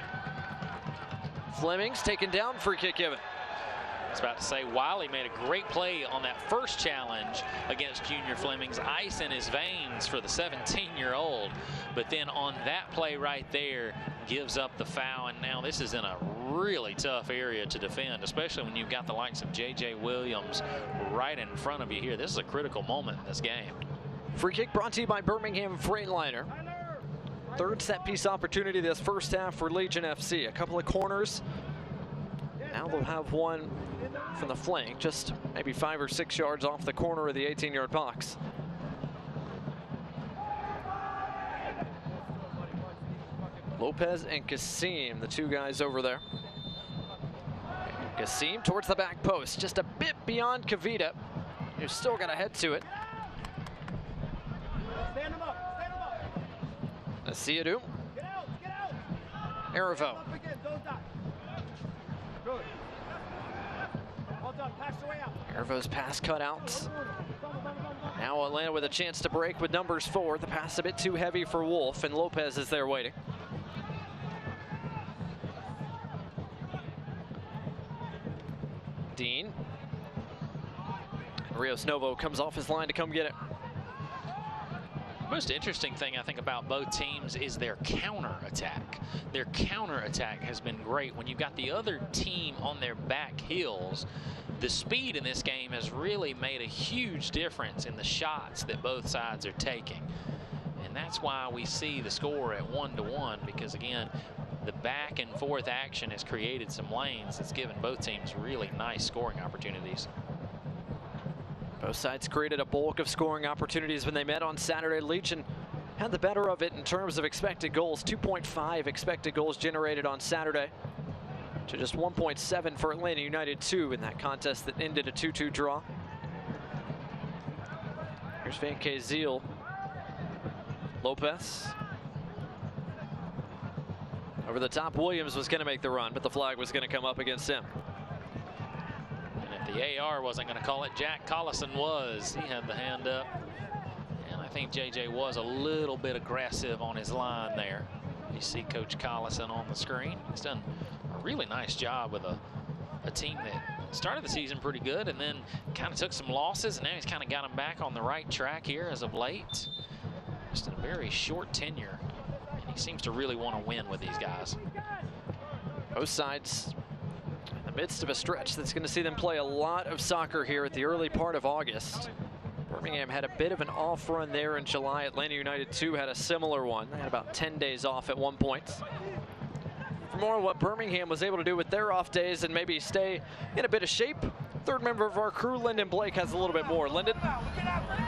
Speaker 1: Flemings taken down, free kick given.
Speaker 2: I was about to say, Wiley made a great play on that first challenge against Junior Flemings, ice in his veins for the 17-year-old. But then on that play right there, gives up the foul, and now this is in a really tough area to defend, especially when you've got the likes of J.J. Williams right in front of you here. This is a critical moment in this game.
Speaker 1: Free kick brought to you by Birmingham Freightliner. Third set piece opportunity this first half for Legion FC. A couple of corners. Now they'll have one from the flank, just maybe 5 or 6 yards off the corner of the 18-yard box. Lopez and Kasim, the two guys over there. Kasim towards the back post, just a bit beyond Kavita, who's still got to head to it.
Speaker 4: Stand him up.
Speaker 1: Asiadu.
Speaker 4: Get out.
Speaker 1: Aravo.
Speaker 4: Up again, don't die. Good. Well done. Pass the way out.
Speaker 1: Aravo's pass cut out. Now Atlanta with a chance to break with numbers 4. The pass a bit too heavy for Wolf, and Lopez is there waiting. Dean. And Rios Novo comes off his line to come get it.
Speaker 2: Most interesting thing I think about both teams is their counter-attack. Their counter-attack has been great. When you've got the other team on their back heels, the speed in this game has really made a huge difference in the shots that both sides are taking. And that's why we see the score at 1-1, because again, the back and forth action has created some lanes that's given both teams really nice scoring opportunities.
Speaker 1: Both sides created a bulk of scoring opportunities when they met on Saturday. Legion had the better of it in terms of expected goals. 2.5 expected goals generated on Saturday to just 1.7 for Atlanta United 2 in that contest that ended a 2-2 draw. Here's Van Kazeel. Lopez. Over the top, Williams was going to make the run, but the flag was going to come up against him.
Speaker 2: The AR wasn't going to call it. Jack Collison was. He had the hand up. And I think JJ was a little bit aggressive on his line there. You see Coach Collison on the screen. He's done a really nice job with a team that started the season pretty good and then kind of took some losses, and now he's kind of got them back on the right track here as of late. Just a very short tenure. And he seems to really want to win with these guys.
Speaker 1: Both sides in the midst of a stretch that's going to see them play a lot of soccer here at the early part of August. Birmingham had a bit of an off run there in July. Atlanta United 2 had a similar one. They had about 10 days off at one point. For more on what Birmingham was able to do with their off days and maybe stay in a bit of shape, third member of our crew, Lyndon Blake, has a little bit more. Lyndon?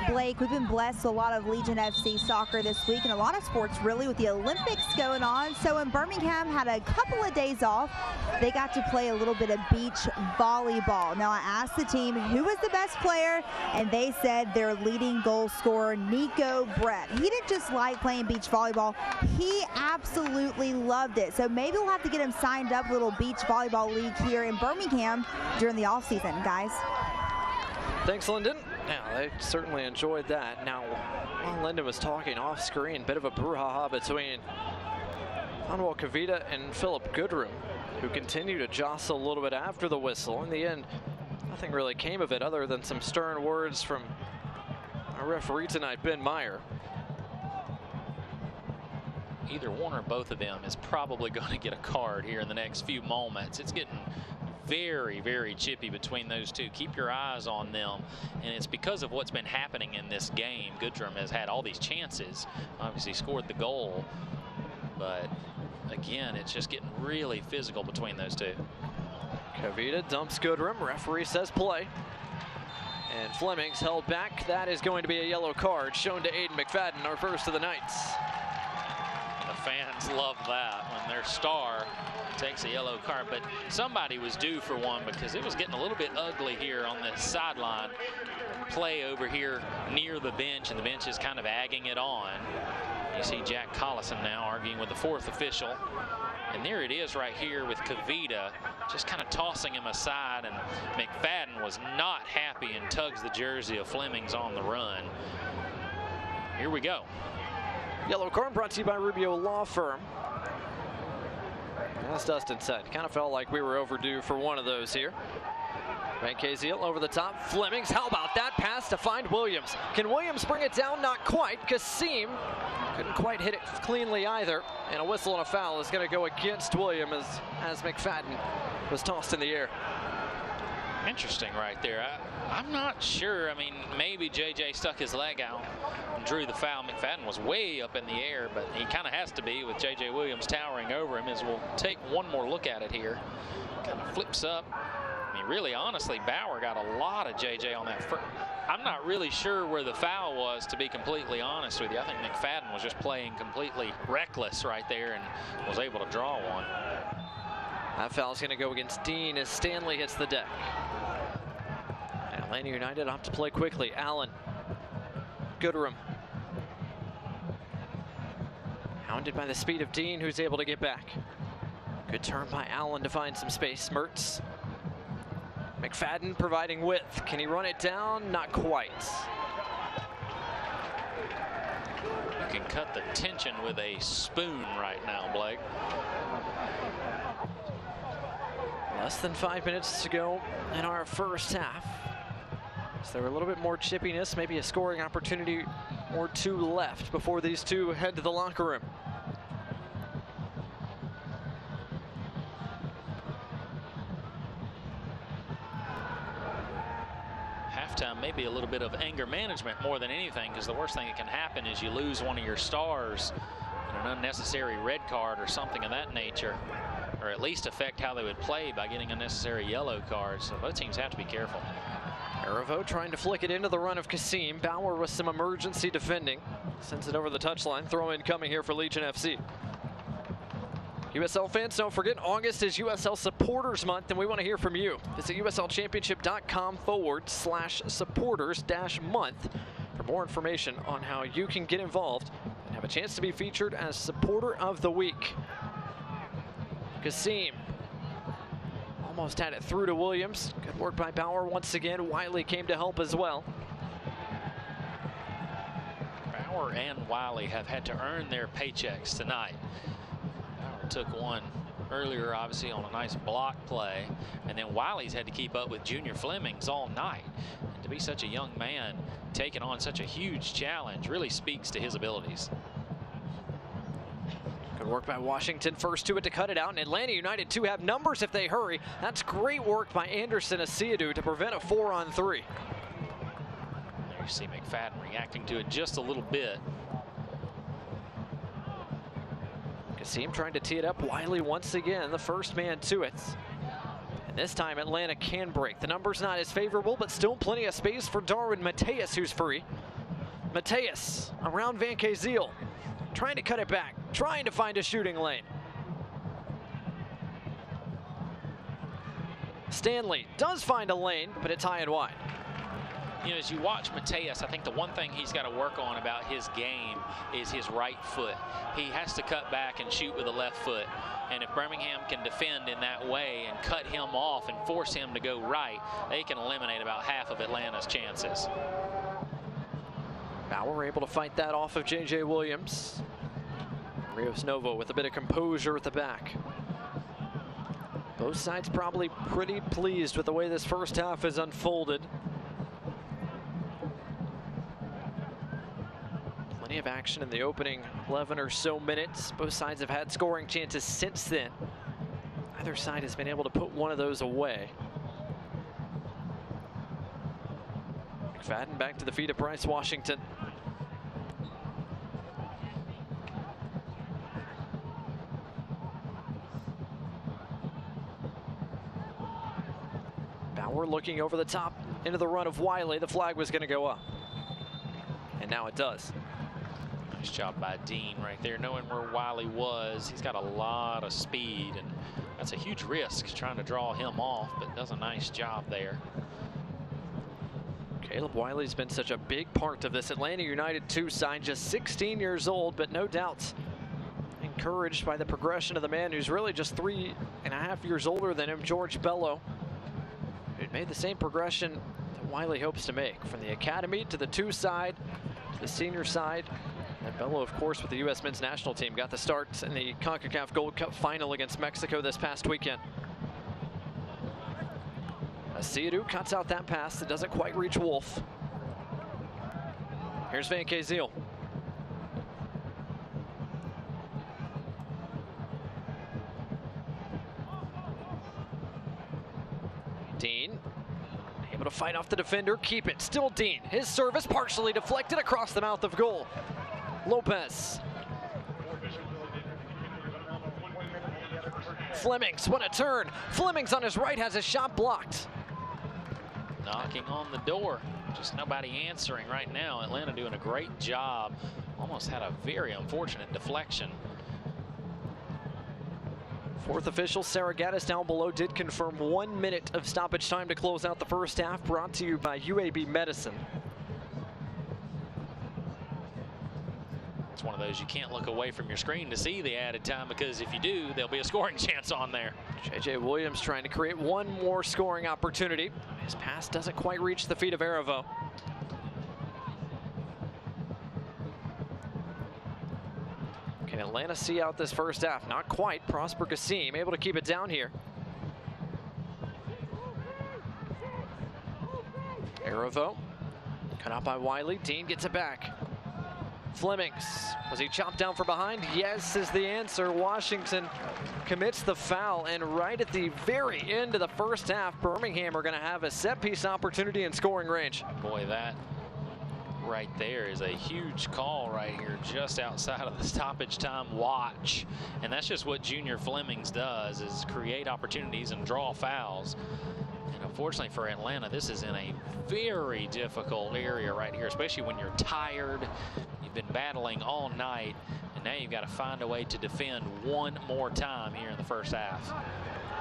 Speaker 3: Blake, we've been blessed with a lot of Legion FC soccer this week and a lot of sports really with the Olympics going on. So when Birmingham had a couple of days off, they got to play a little bit of beach volleyball. Now I asked the team who was the best player, and they said their leading goal scorer, Nico Brett. He didn't just like playing beach volleyball, he absolutely loved it. So maybe we'll have to get him signed up with a little beach volleyball league here in Birmingham during the off season, guys.
Speaker 1: Thanks, Lyndon. Now, they certainly enjoyed that. Now, while Lyndon was talking off screen, bit of a brouhaha between Manuel Kavita and Philip Goodrum, who continue to jostle a little bit after the whistle. In the end, Nothing really came of it other than some stern words from our referee tonight, Ben Meyer.
Speaker 2: Either one or both of them is probably going to get a card here in the next few moments. It's getting very, very chippy between those two. Keep your eyes on them, and it's because of what's been happening in this game. Goodrum has had all these chances, obviously scored the goal, but again, it's just getting really physical between those two.
Speaker 1: Kavita dumps Goodrum. Referee says play. And Fleming's held back. That is going to be a yellow card shown to Aidan Mcfadden, our first of the night.
Speaker 2: The fans love that when their star takes a yellow card, but somebody was due for one because it was getting a little bit ugly here on the sideline. Play over here near the bench, and the bench is kind of egging it on. You see Jack Collison now arguing with the fourth official. And there it is right here with Kavita just kind of tossing him aside, and McFadden was not happy and tugs the jersey of Fleming's on the run. Here we go.
Speaker 1: Yellow card brought to you by Rubio Law Firm. As Dustin said, kind of felt like we were overdue for one of those here. Van Kaziel over the top. Flemings, how about that pass to find Williams? Can Williams bring it down? Not quite. Kasim couldn't quite hit it cleanly either. And a whistle and a foul is going to go against Williams as McFadden was tossed in the air.
Speaker 2: Interesting right there. I'm not sure. I mean, maybe JJ stuck his leg out and drew the foul. McFadden was way up in the air, but he kind of has to be with JJ Williams towering over him. As we'll take one more look at it here. Kind of flips up. I mean, really, honestly, Bauer got a lot of JJ on that first. I'm not really sure where the foul was, to be completely honest with you. I think McFadden was just playing completely reckless right there and was able to draw one.
Speaker 1: That foul's going to go against Dean as Stanley hits the deck. And Atlanta United opt to play quickly. Allen. Goodrum. Hounded by the speed of Dean, who's able to get back. Good turn by Allen to find some space. Mertz. McFadden providing width. Can he run it down? Not quite.
Speaker 2: You can cut the tension with a spoon right now, Blake.
Speaker 1: Less than 5 minutes to go in our first half. Is there a little bit more chippiness, maybe a scoring opportunity or two left before these two head to the locker room?
Speaker 2: Halftime, maybe a little bit of anger management more than anything, because the worst thing that can happen is you lose one of your stars in an unnecessary red card or something of that nature, or at least affect how they would play by getting unnecessary yellow cards. So both teams have to be careful.
Speaker 1: Aravo trying to flick it into the run of Kasim. Bauer with some emergency defending. Sends it over the touchline. Throw in coming here for Legion FC. USL fans, don't forget, August is USL Supporters Month, and we want to hear from you. Visit uslchampionship.com/supporters-month for more information on how you can get involved and have a chance to be featured as Supporter of the Week. Kasim almost had it through to Williams. Good work by Bauer once again. Wiley came to help as well.
Speaker 2: Bauer and Wiley have had to earn their paychecks tonight. Bauer took one earlier, obviously, on a nice block play, and then Wiley's had to keep up with Junior Flemings all night. And to be such a young man taking on such a huge challenge really speaks to his abilities.
Speaker 1: Good work by Washington. First to it to cut it out, and Atlanta United too have numbers if they hurry. That's great work by Anderson Asiadu to prevent a 4-on-3.
Speaker 2: There you see McFadden reacting to it just a little bit.
Speaker 1: Kasim trying to tee it up. Wiley once again the first man to it. And this time Atlanta can break. The number's not as favorable, but still plenty of space for Darwin Mateus, who's free. Mateus around Van Kaziel, trying to cut it back, trying to find a shooting lane. Stanley does find a lane, but it's high and wide.
Speaker 2: You know, as you watch Mateus, I think the one thing he's got to work on about his game is his right foot. He has to cut back and shoot with the left foot. And if Birmingham can defend in that way and cut him off and force him to go right, they can eliminate about half of Atlanta's chances.
Speaker 1: Bauer able to fight that off of JJ Williams. Rios Novo with a bit of composure at the back. Both sides probably pretty pleased with the way this first half has unfolded. Plenty of action in the opening 11 or so minutes. Both sides have had scoring chances since then. Either side has been able to put one of those away. McFadden back to the feet of Bryce Washington. Bauer looking over the top into the run of Wiley. The flag was going to go up. And now it does.
Speaker 2: Nice job by Dean right there, knowing where Wiley was. He's got a lot of speed, and that's a huge risk trying to draw him off, but does a nice job there.
Speaker 1: Caleb Wiley's been such a big part of this Atlanta United 2 side, just 16 years old, but no doubt encouraged by the progression of the man who's really just 3.5 years older than him, George Bello, who made the same progression that Wiley hopes to make, from the academy to the 2 side to the senior side. And Bello, of course, with the U.S. men's national team, got the start in the CONCACAF Gold Cup final against Mexico this past weekend. Asiadu cuts out that pass that doesn't quite reach Wolf. Here's Van Kazeel. Dean, able to fight off the defender, keep it, still Dean. His service partially deflected across the mouth of goal. Lopez. Flemings, what a turn. Flemings on his right has his shot blocked.
Speaker 2: Knocking on the door, just nobody answering right now. Atlanta doing a great job. Almost had a very unfortunate deflection.
Speaker 1: Fourth official, Sarah Gaddis, down below, did confirm 1 minute of stoppage time to close out the first half, brought to you by UAB Medicine.
Speaker 2: It's one of those you can't look away from your screen to see the added time, because if you do, there'll be a scoring chance on there.
Speaker 1: J.J. Williams trying to create one more scoring opportunity. His pass doesn't quite reach the feet of Aravo. Can Atlanta see out this first half? Not quite. Prosper Kassim able to keep it down here. Aravo cut out by Wiley. Dean gets it back. Flemings, was he chopped down from behind? Yes is the answer. Washington commits the foul, and right at the very end of the first half, Birmingham are going to have a set-piece opportunity in scoring range.
Speaker 2: Boy, that right there is a huge call right here, just outside of the stoppage time watch. And that's just what Junior Flemings does, is create opportunities and draw fouls. And unfortunately for Atlanta, this is in a very difficult area right here, especially when you're tired. You've been battling all night, and now you've got to find a way to defend one more time here in the first half.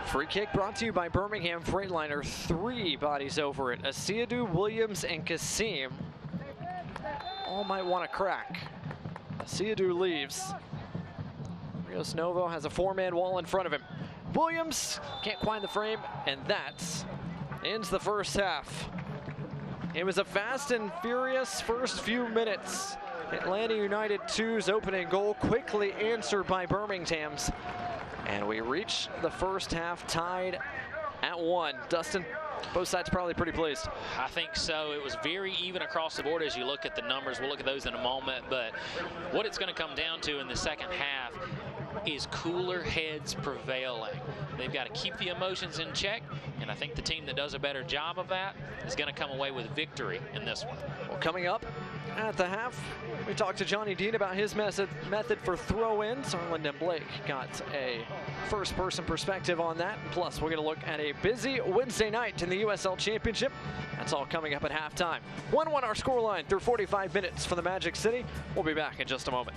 Speaker 1: Free kick brought to you by Birmingham Freightliner. 3 bodies over it. Asiadu, Williams, and Kassim all might want to crack. Asiadu leaves. Rios Novo has a 4-man wall in front of him. Williams can't find the frame, and that ends the first half. It was a fast and furious first few minutes. Atlanta United 2's opening goal quickly answered by Birmingham's. And we reach the first half tied at 1. Dustin, both sides probably pretty pleased.
Speaker 2: I think so. It was very even across the board as you look at the numbers. We'll look at those in a moment. But what it's going to come down to in the second half is cooler heads prevailing. They've got to keep the emotions in check, and I think the team that does a better job of that is going to come away with victory in this one.
Speaker 1: Well, coming up at the half, we talked to Johnny Dean about his method for throw-ins. Arlen and Blake got a first-person perspective on that. Plus, we're going to look at a busy Wednesday night in the USL Championship. That's all coming up at halftime. 1-1 our scoreline through 45 minutes for the Magic City. We'll be back in just a moment.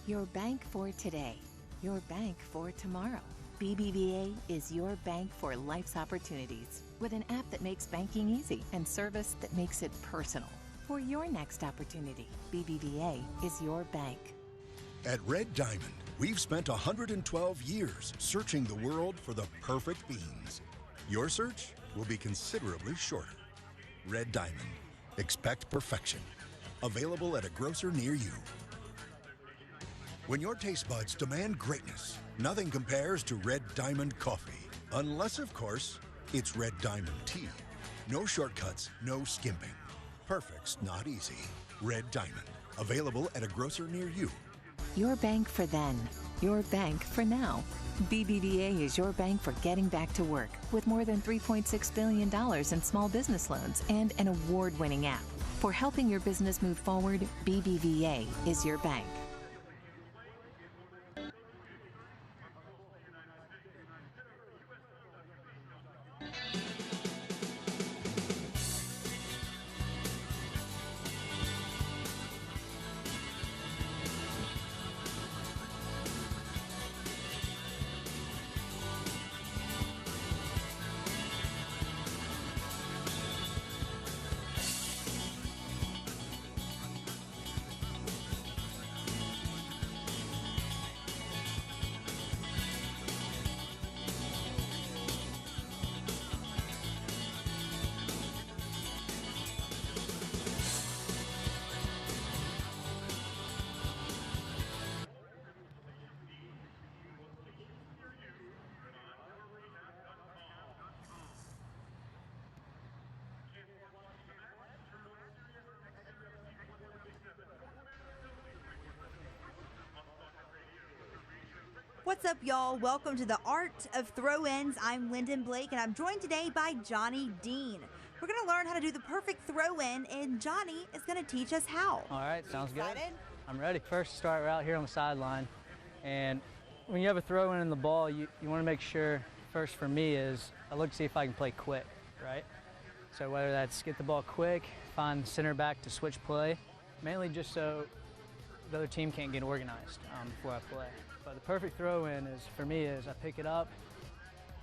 Speaker 5: Your bank for today, your bank for tomorrow. BBVA is your bank for life's opportunities, with an app that makes banking easy and service that makes it personal. For your next opportunity, BBVA is your bank.
Speaker 6: At Red Diamond, we've spent 112 years searching the world for the perfect beans. Your search will be considerably shorter. Red Diamond. Expect perfection. Available at a grocer near you. When your taste buds demand greatness, nothing compares to Red Diamond coffee. Unless, of course, it's Red Diamond tea. No shortcuts, no skimping. Perfect's not easy. Red Diamond. Available at a grocer near you.
Speaker 5: Your bank for then, your bank for now. BBVA is your bank for getting back to work with more than $3.6 billion in small business loans and an award-winning app. For helping your business move forward, BBVA is your bank.
Speaker 3: What's up, y'all? Welcome to the Art of Throw-Ins. I'm Lyndon Blake, and I'm joined today by Johnny Dean. We're going to learn how to do the perfect throw-in, and Johnny is going to teach us how.
Speaker 7: All right, sounds good.
Speaker 3: Excited?
Speaker 7: I'm ready. First, start right out here on the sideline. And when you have a throw-in in the ball, you want to make sure, first for me, is I look to see if I can play quick, right? So whether that's get the ball quick, find center back to switch play, mainly just so the other team can't get organized before I play. But the perfect throw-in is, for me, is I pick it up,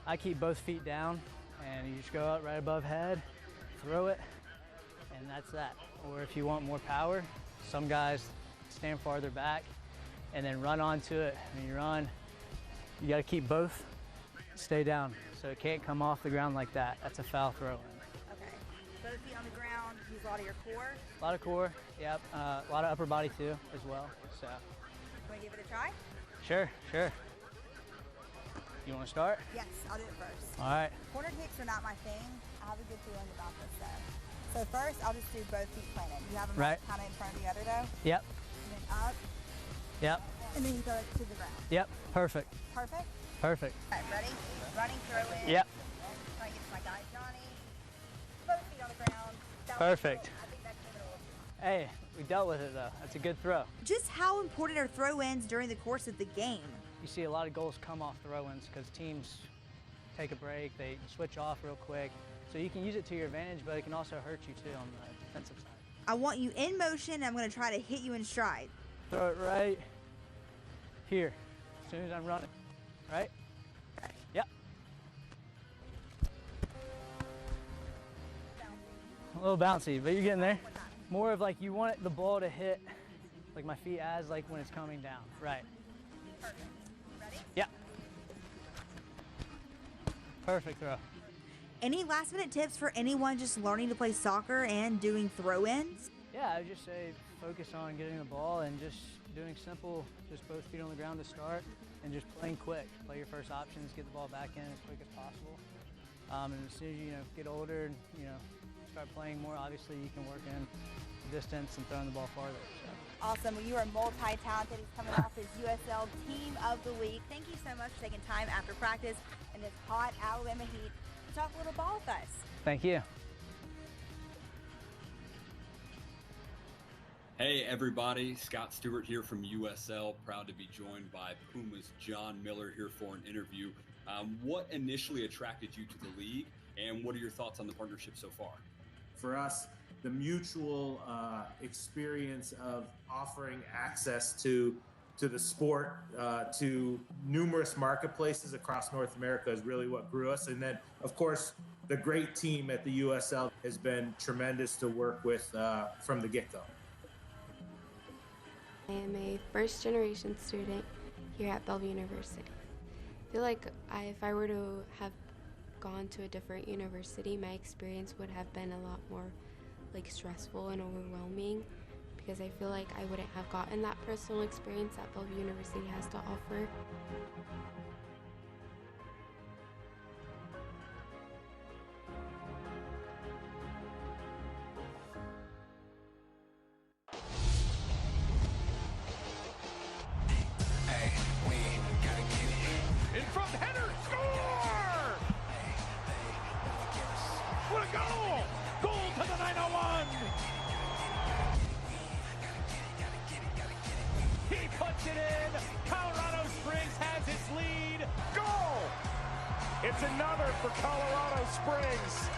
Speaker 7: I keep both feet down, and you just go out right above head, throw it, and that's that. Or if you want more power, some guys stand farther back and then run onto it. When you run, you got to keep both, stay down, so it can't come off the ground like that. That's a foul throw-in.
Speaker 3: Okay. Both feet on the ground, use a lot of your core.
Speaker 7: A lot of core, yep. A lot of upper body too, as well. So.
Speaker 3: Want to give it a try?
Speaker 7: Sure. You want to start?
Speaker 3: Yes, I'll do it first.
Speaker 7: All right.
Speaker 3: Corner kicks are not my thing. I have a good feeling about this, though. So first, I'll just do both feet planted. You have them
Speaker 7: right
Speaker 3: kind of in front of the other, though?
Speaker 7: Yep.
Speaker 3: And then up.
Speaker 7: Yep.
Speaker 3: And then you go to the ground.
Speaker 7: Yep. Perfect.
Speaker 3: Perfect?
Speaker 7: Perfect.
Speaker 3: All right, ready? Running throw in.
Speaker 7: Yep.
Speaker 3: Trying to get to my guy, Johnny. Both feet on the ground. That was
Speaker 7: Perfect.
Speaker 3: cool. I think that's pivotal.
Speaker 7: Hey, we dealt with it though. That's a good throw.
Speaker 3: Just how important are throw-ins during the course of the game?
Speaker 7: You see a lot of goals come off throw-ins because teams take a break, they switch off real quick. So you can use it to your advantage, but it can also hurt you too on the defensive side.
Speaker 3: I want you in motion, and I'm going to try to hit you in stride.
Speaker 7: Throw it right here, as soon as I'm running, right? Yep. A little bouncy, but you're getting there. More of like you want the ball to hit like my feet as like when it's coming down, right?
Speaker 3: Perfect. Ready?
Speaker 7: Yeah. Perfect throw.
Speaker 3: Any last-minute tips for anyone just learning to play soccer and doing throw-ins?
Speaker 7: Yeah, I would just say focus on getting the ball and just doing simple, just both feet on the ground to start and just playing quick. Play your first options, get the ball back in as quick as possible. And as soon as you get older and start playing more, obviously you can work in distance and throwing the ball farther. So.
Speaker 3: Awesome. Well, you are multi-talented. He's coming off his USL Team of the Week. Thank you so much for taking time after practice in this hot Alabama heat to talk a little ball with us.
Speaker 7: Thank you.
Speaker 8: Hey everybody, Scott Stewart here from USL. Proud to be joined by Puma's John Miller here for an interview. What initially attracted you to the league, and what are your thoughts on the partnership so far?
Speaker 9: For us, the mutual experience of offering access to the sport to numerous marketplaces across North America is really what grew us. And then, of course, the great team at the USL has been tremendous to work with from the get-go.
Speaker 10: I am a first-generation student here at Bellevue University. I feel like if I were to have gone to a different university, my experience would have been a lot more stressful and overwhelming, because I feel like I wouldn't have gotten that personal experience that Bellevue University has to offer.
Speaker 4: In front, header, score! What a goal! Goal to the 901! He puts it in. Colorado Springs has its lead. Goal! It's another for Colorado Springs.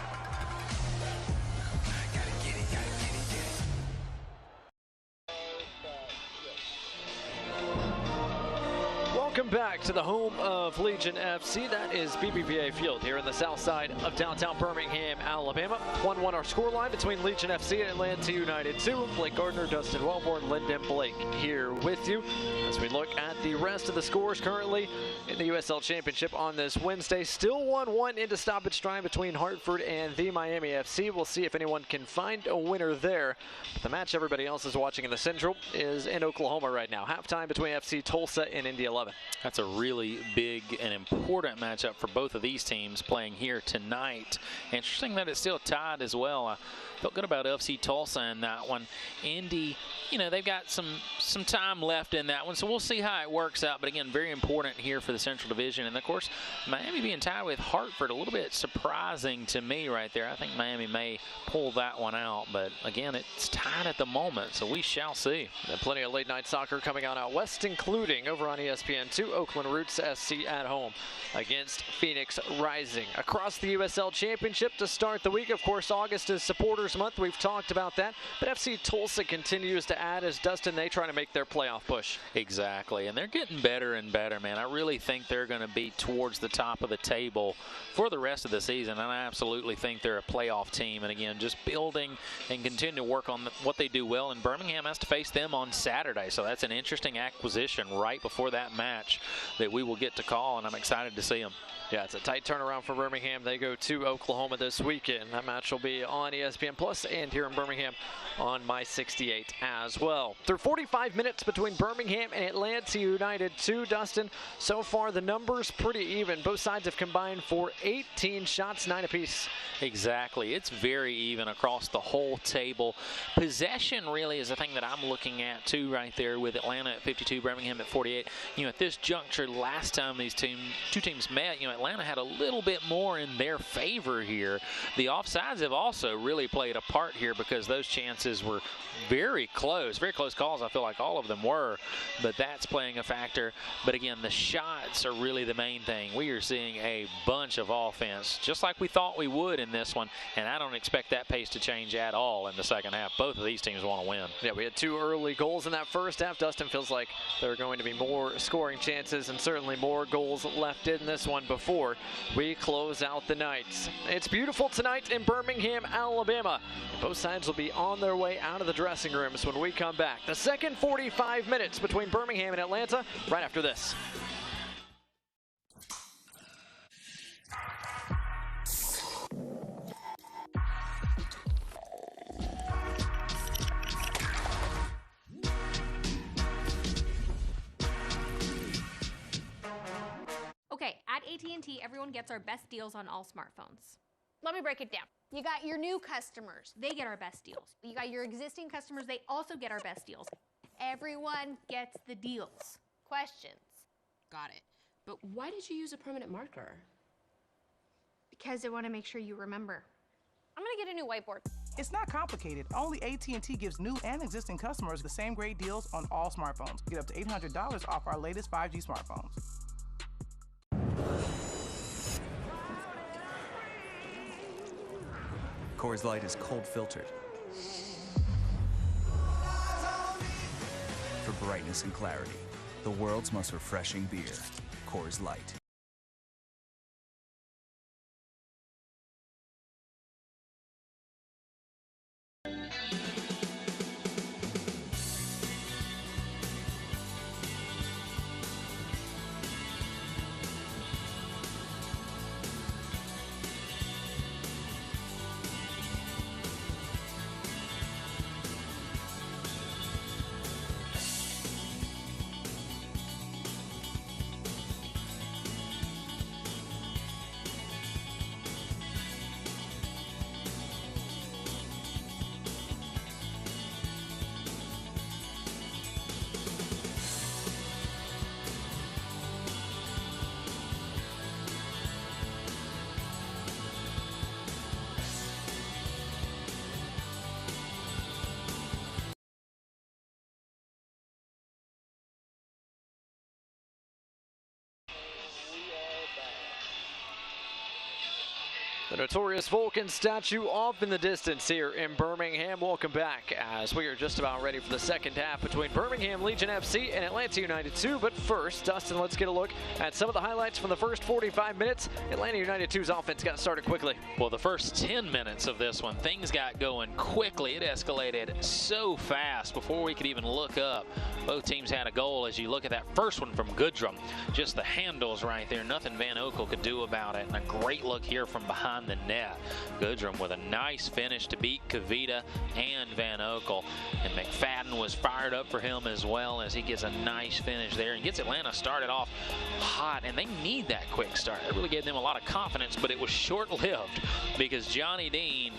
Speaker 1: Welcome back to the home of Legion FC. That is BBVA Field here in the south side of downtown Birmingham, Alabama. 1-1 our scoreline between Legion FC and Atlanta United 2. Blake Gardner, Dustin Wellborn, Lyndon Blake here with you as we look at the rest of the scores currently in the USL Championship on this Wednesday. Still 1-1 into stoppage time between Hartford and the Miami FC. We'll see if anyone can find a winner there. But the match everybody else is watching in the Central is in Oklahoma right now. Halftime between FC Tulsa and Indy 11.
Speaker 2: That's a really big and important matchup for both of these teams playing here tonight. Interesting that it's still tied as well. I felt good about FC Tulsa in that one. Indy, you know, they've got some time left in that one, so we'll see how it works out. But again, very important here for the Central Division. And of course, Miami being tied with Hartford, a little bit surprising to me right there. I think Miami may pull that one out, but again, it's tied at the moment, so we shall see.
Speaker 1: And plenty of late night soccer coming on out west, including over on ESPN2, Oakland Roots SC at home against Phoenix Rising. Across the USL Championship to start the week, of course, August is Supporters Month. We've talked about that, but FC Tulsa continues to add as Dustin, they try to make their playoff push.
Speaker 2: Exactly, and they're getting better and better, man. I really think they're going to be towards the top of the table for the rest of the season, and I absolutely think they're a playoff team. And again, just building and continue to work on what they do well, and Birmingham has to face them on Saturday, so that's an interesting acquisition right before that match that we will get to call, and I'm excited to see them.
Speaker 1: Yeah, it's a tight turnaround for Birmingham. They go to Oklahoma this weekend. That match will be on ESPN Plus and here in Birmingham on My 68 as well. Through 45 minutes between Birmingham and Atlanta United 2, Dustin, so far the numbers pretty even. Both sides have combined for 18 shots, 9 apiece.
Speaker 2: Exactly. It's very even across the whole table. Possession really is the thing that I'm looking at too right there, with Atlanta at 52, Birmingham at 48. You know, at this juncture, last time these two teams met, you know, Atlanta had a little bit more in their favor here. The offsides have also really played a part here because those chances were very close calls. I feel like all of them were, but that's playing a factor. But again, the shots are really the main thing. We are seeing a bunch of offense, just like we thought we would in this one, and I don't expect that pace to change at all in the second half. Both of these teams want to win.
Speaker 1: Yeah, we had 2 early goals in that first half. Dustin, feels like there are going to be more scoring chances and certainly more goals left in this one before we close out the night. It's beautiful tonight in Birmingham, Alabama. Both sides will be on their way out of the dressing rooms when we come back. The second 45 minutes between Birmingham and Atlanta right after this.
Speaker 11: Okay, at AT&T, everyone gets our best deals on all smartphones.
Speaker 12: Let me break it down. You got your new customers.
Speaker 11: They get our best deals. You got your existing customers, they also get our best deals. Everyone gets the deals.
Speaker 12: Questions?
Speaker 10: Got it. But why did you use a permanent marker?
Speaker 11: Because I want to make sure you remember.
Speaker 12: I'm gonna get a new whiteboard.
Speaker 13: It's not complicated. Only AT&T gives new and existing customers the same great deals on all smartphones. Get up to $800 off our latest 5G smartphones.
Speaker 14: Coors Light is cold filtered for brightness and clarity. The world's most refreshing beer, Coors Light.
Speaker 1: The notorious Vulcan statue off in the distance here in Birmingham. Welcome back as we are just about ready for the second half between Birmingham Legion FC and Atlanta United 2. But first, Dustin, let's get a look at some of the highlights from the first 45 minutes. Atlanta United 2's offense got started quickly.
Speaker 2: Well, the first 10 minutes of this one, things got going quickly. It escalated so fast before we could even look up. Both teams had a goal. As you look at that first one from Goodrum, just the handles right there. Nothing Van Oekel could do about it. And a great look here from behind the net. Goodrum with a nice finish to beat Kavita and Van Oekel. And Mcfadden was fired up for him as well, as he gets a nice finish there and gets Atlanta started off hot. And they need that quick start. It really gave them a lot of confidence, but it was short-lived because Johnny Dean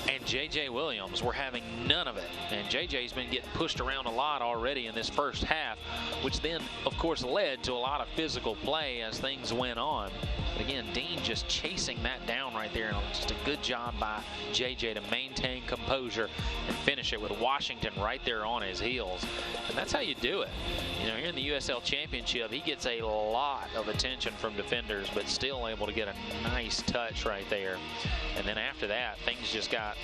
Speaker 2: and J.J. Williams were having none of it. And J.J.'s been getting pushed around a lot already in this first half, which then, of course, led to a lot of physical play as things went on. But again, Dean just chasing that down right there, and just a good job by J.J. to maintain composure and finish it with Washington right there on his heels. And that's how you do it. You know, here in the USL Championship, he gets a lot of attention from defenders, but still able to get a nice touch right there. And then after that, things just got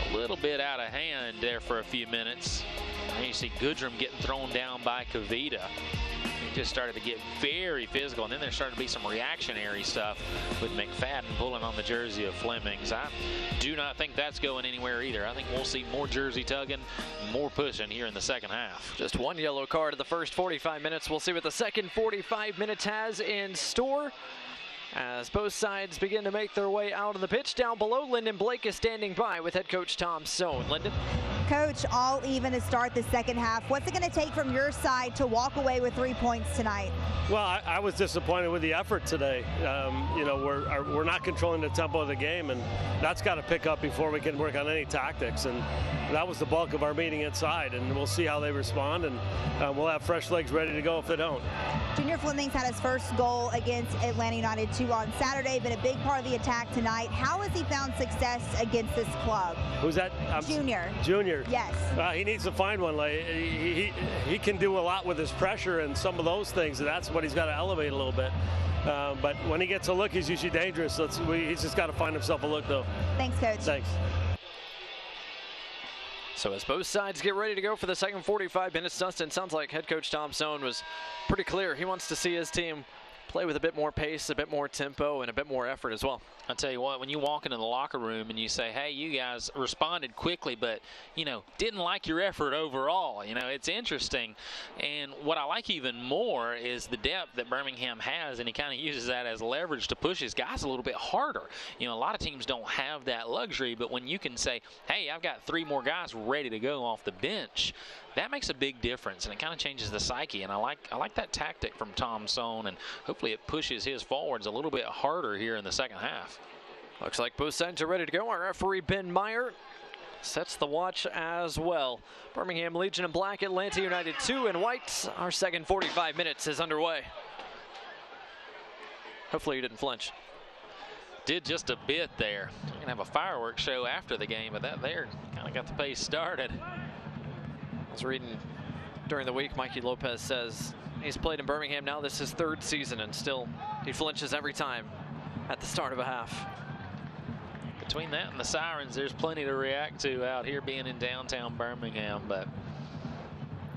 Speaker 2: a little bit out of hand there for a few minutes. And you see Goodrum getting thrown down by Kavita. He just started to get very physical, and then there started to be some reactionary stuff with Mcfadden pulling on the jersey of Fleming's. I do not think that's going anywhere either. I think we'll see more jersey tugging, more pushing here in the second half.
Speaker 1: Just one yellow card in the first 45 minutes. We'll see what the second 45 minutes has in store, as both sides begin to make their way out on the pitch. Down below, Lyndon Blake is standing by with head coach Tom Sohn. Lyndon?
Speaker 3: Coach, all even to start the second half. What's it going to take from your side to walk away with 3 points tonight?
Speaker 15: Well, I was disappointed with the effort today. You know, we're not controlling the tempo of the game, and that's got to pick up before we can work on any tactics. And that was the bulk of our meeting inside, and we'll see how they respond, and we'll have fresh legs ready to go if they don't.
Speaker 3: Junior Fleming's had his first goal against Atlanta United 2 on Saturday, been a big part of the attack tonight. How has he found success against this club?
Speaker 15: Who's that?
Speaker 3: Junior.
Speaker 15: Junior.
Speaker 3: Yes.
Speaker 15: He needs to find one. Like, he can do a lot with his pressure and some of those things, and that's what he's got to elevate a little bit. But when he gets a look, he's usually dangerous. He's just got to find himself a look, though.
Speaker 3: Thanks, Coach.
Speaker 15: Thanks.
Speaker 1: So as both sides get ready to go for the second 45 minutes, Dustin, sounds like head coach Tom Sohn was pretty clear. He wants to see his team play with a bit more pace, a bit more tempo, and a bit more effort as well.
Speaker 2: I'll tell you what, when you walk into the locker room and you say, hey, you guys responded quickly, but, you know, didn't like your effort overall. You know, it's interesting. And what I like even more is the depth that Birmingham has, and he kind of uses that as leverage to push his guys a little bit harder. You know, a lot of teams don't have that luxury, but when you can say, hey, I've got 3 more guys ready to go off the bench, that makes a big difference, and it kind of changes the psyche. And I like that tactic from Tom Sohn, and hopefully it pushes his forwards a little bit harder here in the second half.
Speaker 1: Looks like both sides are ready to go. Our referee, Ben Meyer, sets the watch as well. Birmingham Legion in black, Atlanta United 2 in white. Our second 45 minutes is underway. Hopefully you didn't flinch.
Speaker 2: Did just a bit there. We're going to have a fireworks show after the game, but that there kind of got the pace started.
Speaker 1: I was reading during the week, Mikey Lopez says he's played in Birmingham now. This is his 3rd season, and still he flinches every time at the start of a half.
Speaker 2: Between that and the sirens, there's plenty to react to out here being in downtown Birmingham, but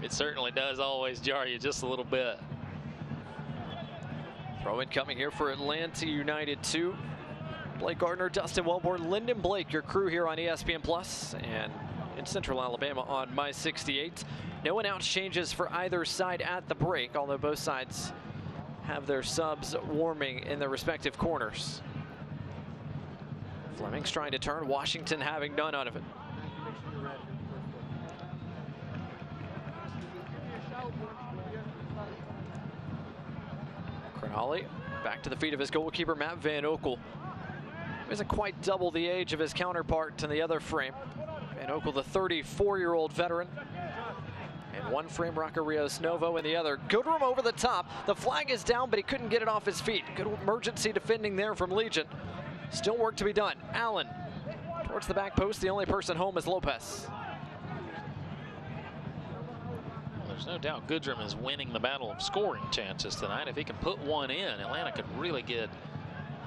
Speaker 2: it certainly does always jar you just a little bit.
Speaker 1: Throw in coming here for Atlanta United 2. Blake Gardner, Dustin Welborn, Lyndon Blake, your crew here on ESPN Plus and in Central Alabama on My 68. No announce changes for either side at the break, although both sides have their subs warming in their respective corners. Fleming's trying to turn, Washington having none out of it. Cronali back to the feet of his goalkeeper, Matt Van Oekel. He isn't quite double the age of his counterpart in the other frame. Van Oekel, the 34-year-old veteran. And one frame, Rocker Rios Novo in the other. Goodrum over the top. The flag is down, but he couldn't get it off his feet. Good emergency defending there from Legion. Still work to be done. Allen towards the back post. The only person home is Lopez.
Speaker 2: Well, there's no doubt Goodrum is winning the battle of scoring chances tonight. If he can put one in, Atlanta could really get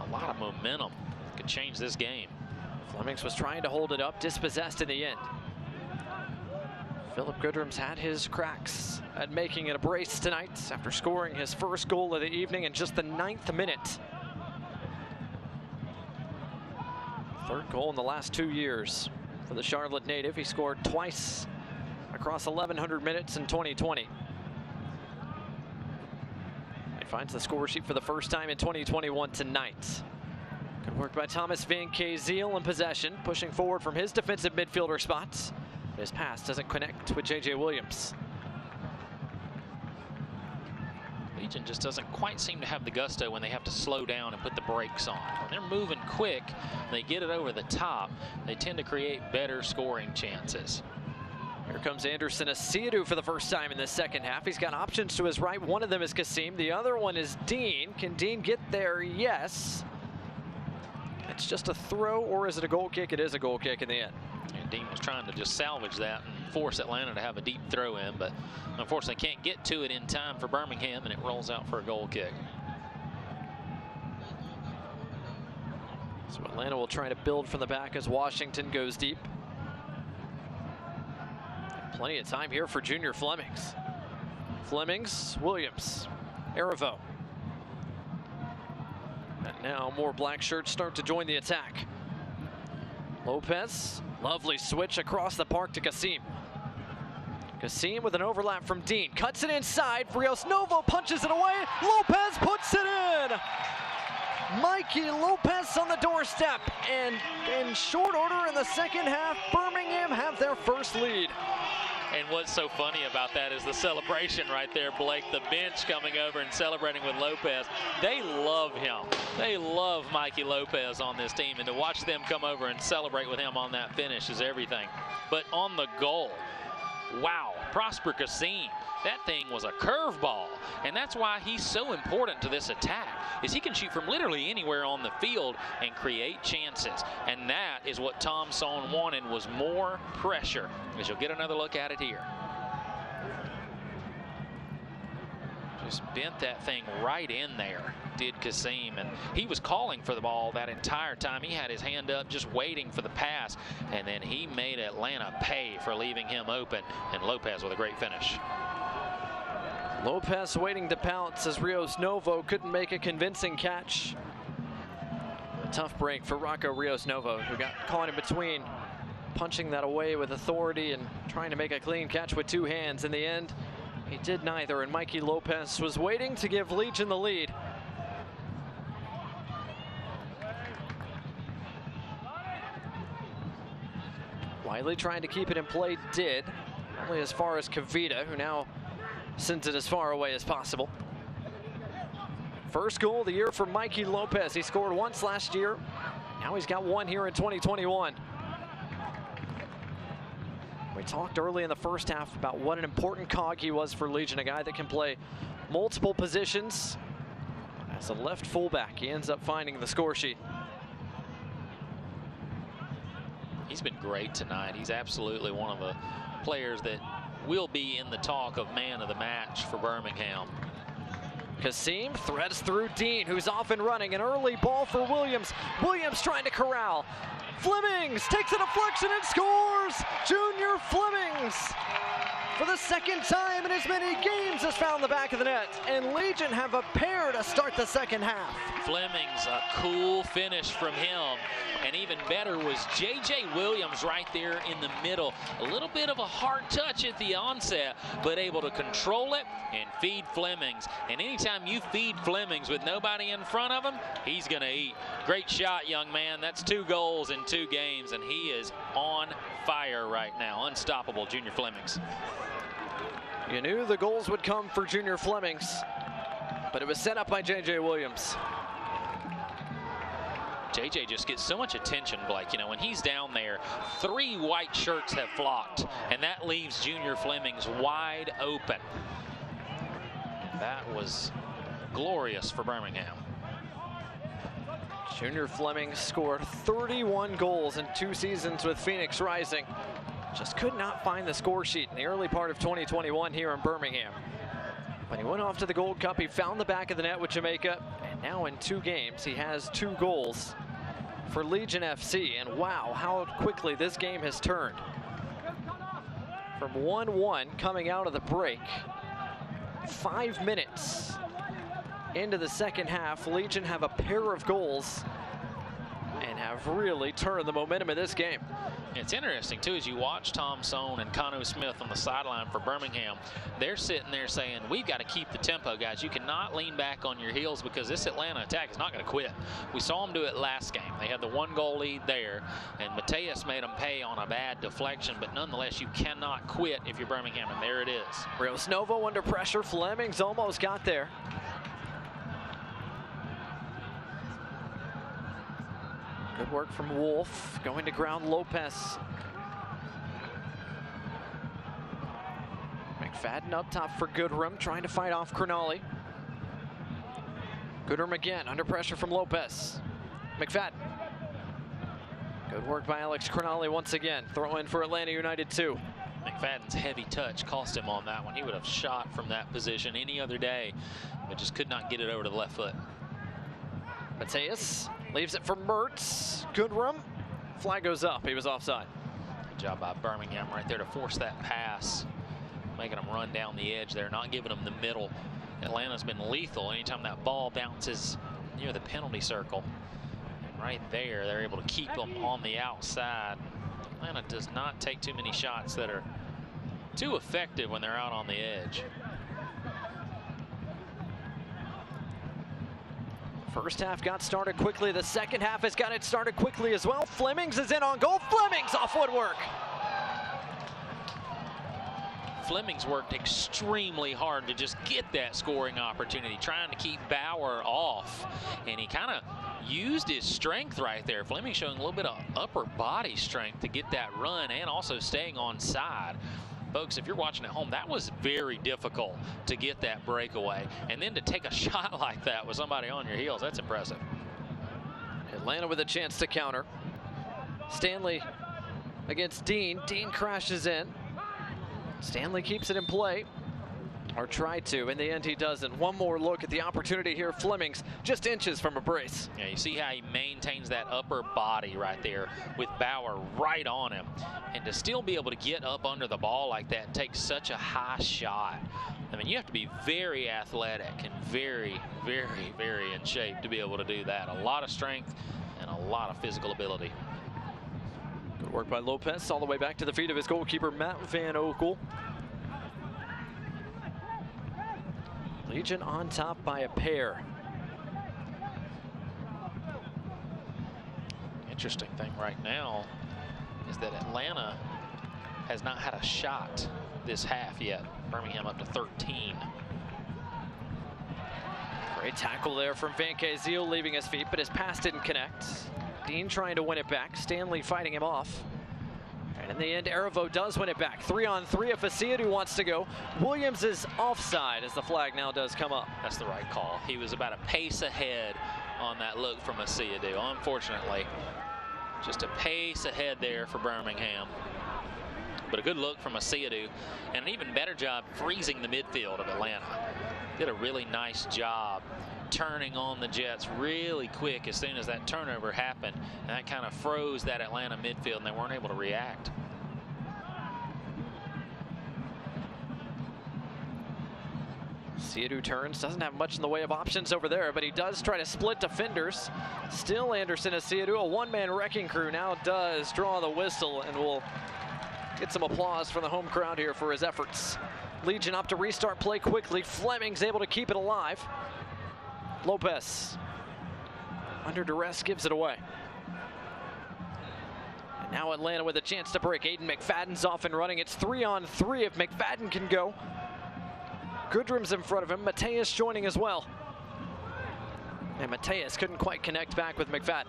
Speaker 2: a lot of momentum. Could change this game.
Speaker 1: Flemings was trying to hold it up, dispossessed in the end. Philip Goodrum's had his cracks at making it a brace tonight after scoring his first goal of the evening in just the 9th minute. Third goal in the last 2 years for the Charlotte native. He scored twice across 1,100 minutes in 2020. He finds the score sheet for the first time in 2021 tonight. Good work by Thomas Van Kazeel in possession, pushing forward from his defensive midfielder spots. His pass doesn't connect with J.J. Williams.
Speaker 2: Legion just doesn't quite seem to have the gusto when they have to slow down and put the brakes on. When they're moving quick, they get it over the top, they tend to create better scoring chances.
Speaker 1: Here comes Anderson Asiadu for the first time in the second half. He's got options to his right. One of them is Kasim. The other one is Dean. Can Dean get there? Yes. It's just a throw, or is it a goal kick? It is a goal kick in the end.
Speaker 2: And Dean was trying to just salvage that and force Atlanta to have a deep throw in, but unfortunately can't get to it in time for Birmingham, and it rolls out for a goal kick.
Speaker 1: So Atlanta will try to build from the back as Washington goes deep. Plenty of time here for Junior Flemings. Flemings, Williams, Arivo. And now more black shirts start to join the attack. Lopez, lovely switch across the park to Kasim. Kasim with an overlap from Dean. Cuts it inside. Rios Novo punches it away. Lopez puts it in. Mikey Lopez on the doorstep. And in short order in the second half, Birmingham have their first lead.
Speaker 2: And what's so funny about that is the celebration right there, Blake. The bench coming over and celebrating with Lopez. They love him. They love Mikey Lopez on this team. And to watch them come over and celebrate with him on that finish is everything. But on the goal, wow, Prosper Kasim. That thing was a curveball, and that's why he's so important to this attack, is he can shoot from literally anywhere on the field and create chances. And that is what Tom Sohn wanted, was more pressure, as you'll get another look at it here. Just bent that thing right in there, did Kasim, and he was calling for the ball that entire time. He had his hand up just waiting for the pass, and then he made Atlanta pay for leaving him open, and Lopez with a great finish.
Speaker 1: Lopez waiting to pounce as Rios Novo couldn't make a convincing catch. A tough break for Rocco Rios Novo, who got caught in between, punching that away with authority and trying to make a clean catch with two hands. In the end, he did neither, and Mikey Lopez was waiting to give Legion the lead. Wiley trying to keep it in play, did. Only as far as Kavita, who now sends it as far away as possible. First goal of the year for Mikey Lopez. He scored once last year. Now he's got one here in 2021. We talked early in the first half about what an important cog he was for Legion, a guy that can play multiple positions. As a left fullback, he ends up finding the score sheet.
Speaker 2: He's been great tonight. He's absolutely one of the players that will be in the talk of man of the match for Birmingham.
Speaker 1: Kasim threads through Dean, who's off and running. An early ball for Williams. Williams trying to corral. Flemings takes a deflection and scores! Junior Flemings, for the second time in as many games, has found the back of the net. And Legion have a pair to start the second half.
Speaker 2: Flemings, a cool finish from him. And even better was J.J. Williams right there in the middle. A little bit of a hard touch at the onset, but able to control it and feed Flemings. And anytime you feed Flemings with nobody in front of him, he's going to eat. Great shot, young man. That's 2 goals in 2 games, and he is on fire right now. Unstoppable, Junior Flemings.
Speaker 1: You knew the goals would come for Junior Flemings, but it was set up by J.J. Williams.
Speaker 2: JJ just gets so much attention, Blake. You know, when he's down there, 3 white shirts have flocked, and that leaves Junior Flemings wide open. That was glorious for Birmingham.
Speaker 1: Junior Flemings scored 31 goals in 2 seasons with Phoenix Rising. Just could not find the score sheet in the early part of 2021 here in Birmingham. When he went off to the Gold Cup, he found the back of the net with Jamaica, and now in 2 games, he has 2 goals. for Legion FC. And wow, how quickly this game has turned. From 1-1 coming out of the break. 5 minutes into the second half, Legion have a pair of goals and have really turned the momentum of this game.
Speaker 2: It's interesting, too, as you watch Tom Sohn and Kanu Smith on the sideline for Birmingham. They're sitting there saying, we've got to keep the tempo, guys. You cannot lean back on your heels because this Atlanta attack is not going to quit. We saw them do it last game. They had the 1-goal lead there, and Mateus made them pay on a bad deflection, but nonetheless, you cannot quit if you're Birmingham, and there it is.
Speaker 1: Rios Novo under pressure. Fleming's almost got there. Good work from Wolf, going to ground Lopez. McFadden up top for Goodrum, trying to fight off Crognale. Goodrum again, under pressure from Lopez. McFadden. Good work by Alex Crognale once again. Throw in for Atlanta United 2.
Speaker 2: McFadden's heavy touch cost him on that one. He would have shot from that position any other day, but just could not get it over to the left foot.
Speaker 1: Mateus leaves it for Mertz. Goodrum. Flag goes up. He was offside.
Speaker 2: Good job by Birmingham right there to force that pass, making them run down the edge there, not giving them the middle. Atlanta's been lethal anytime that ball bounces near the penalty circle. And right there, they're able to keep them on the outside. Atlanta does not take too many shots that are too effective when they're out on the edge.
Speaker 1: First half got started quickly. The second half has got it started quickly as well. Flemings is in on goal. Flemings off woodwork.
Speaker 2: Flemings worked extremely hard to just get that scoring opportunity, trying to keep Bauer off. And he kind of used his strength right there. Fleming showing a little bit of upper body strength to get that run and also staying on side. Folks, if you're watching at home, that was very difficult to get that breakaway. And then to take a shot like that with somebody on your heels, that's impressive.
Speaker 1: Atlanta with a chance to counter. Stanley against Dean. Dean crashes in. Stanley keeps it in play, or tried to. In the end, he doesn't. One more look at the opportunity here. Flemings just inches from a brace.
Speaker 2: Yeah, you see how he maintains that upper body right there with Bauer right on him. And to still be able to get up under the ball like that and take such a high shot. I mean, you have to be very athletic and very, very, very in shape to be able to do that. A lot of strength and a lot of physical ability.
Speaker 1: Good work by Lopez, all the way back to the feet of his goalkeeper, Matt Van Oekel. Legion on top by a pair.
Speaker 2: Interesting thing right now is that Atlanta has not had a shot this half yet. Birmingham up to 13.
Speaker 1: Great tackle there from Van Keziel, leaving his feet, but his pass didn't connect. Dean trying to win it back. Stanley fighting him off. And in the end, Erevo does win it back. 3-on-3 if Asiadu wants to go. Williams is offside as the flag now does come up.
Speaker 2: That's the right call. He was about a pace ahead on that look from Asiadu. Unfortunately, just a pace ahead there for Birmingham. But a good look from Asiadu, and an even better job freezing the midfield of Atlanta. Did a really nice job turning on the Jets really quick as soon as that turnover happened, and that kind of froze that Atlanta midfield, and they weren't able to react.
Speaker 1: Asiadu turns, doesn't have much in the way of options over there, but he does try to split defenders. Still Anderson Asiadu, a one-man wrecking crew, now does draw the whistle, and will get some applause from the home crowd here for his efforts. Legion up to restart play quickly. Fleming's able to keep it alive. Lopez, under duress, gives it away. And now Atlanta with a chance to break. Aidan Mcfadden's off and running. It's 3-on-3 if McFadden can go. Goodrum's in front of him. Mateus joining as well. And Mateus couldn't quite connect back with McFadden.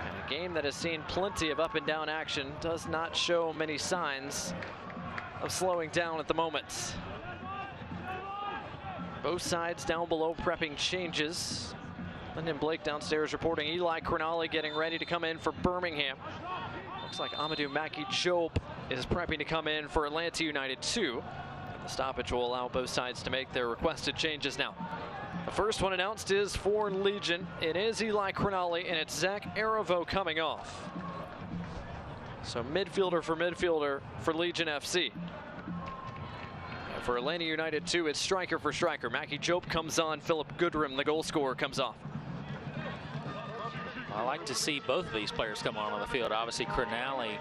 Speaker 1: And a game that has seen plenty of up and down action does not show many signs of slowing down at the moment. Both sides down below prepping changes. Lyndon Blake downstairs reporting Eli Crognale getting ready to come in for Birmingham. Looks like Amadou Maki-Job is prepping to come in for Atlanta United 2. The stoppage will allow both sides to make their requested changes now. The first one announced is for Legion. It is Eli Crognale, and it's Zach Aravo coming off. So midfielder for Legion FC. And for Atlanta United 2, it's striker for striker. Mackie Jope comes on. Philip Goodrum, the goal scorer, comes off.
Speaker 2: I like to see both of these players come on the field. Obviously, Crognale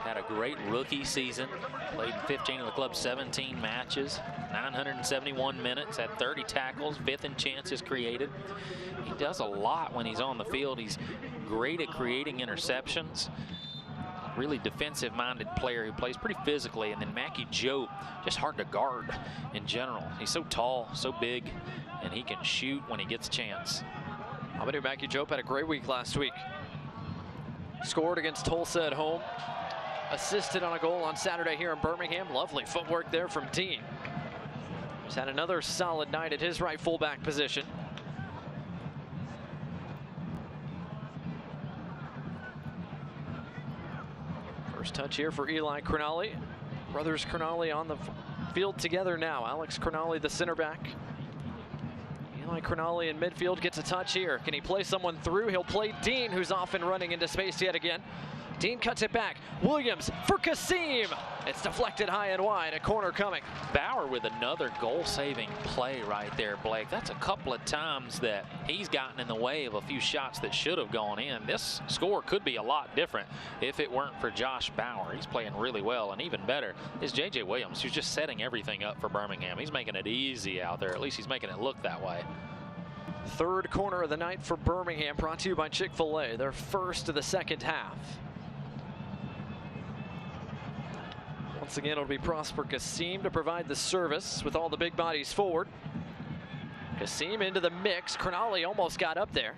Speaker 2: had a great rookie season. Played 15 of the club's 17 matches, 971 minutes, had 30 tackles, 5th in chances created. He does a lot when he's on the field. He's great at creating interceptions. Really defensive-minded player who plays pretty physically. And then Mackie Jope, just hard to guard in general. He's so tall, so big, and he can shoot when he gets a chance.
Speaker 1: Amadou Mackie Jope had a great week last week. Scored against Tulsa at home. Assisted on a goal on Saturday here in Birmingham. Lovely footwork there from Dean. He's had another solid night at his right fullback position. First touch here for Eli Crognale. Brothers Crognale on the field together now. Alex Crognale, the center back. Eli Crognale in midfield gets a touch here. Can he play someone through? He'll play Dean, who's off and running into space yet again. Dean cuts it back. Williams for Kasim. It's deflected high and wide. A corner coming.
Speaker 2: Bauer with another goal-saving play right there, Blake. That's a couple of times that he's gotten in the way of a few shots that should have gone in. This score could be a lot different if it weren't for Josh Bauer. He's playing really well, and even better is J.J. Williams, who's just setting everything up for Birmingham. He's making it easy out there. At least he's making it look that way.
Speaker 1: Third corner of the night for Birmingham, brought to you by Chick-fil-A. Their first of the second half. Once again, it'll be Prosper Kasim to provide the service with all the big bodies forward. Kasim into the mix. Crognale almost got up there.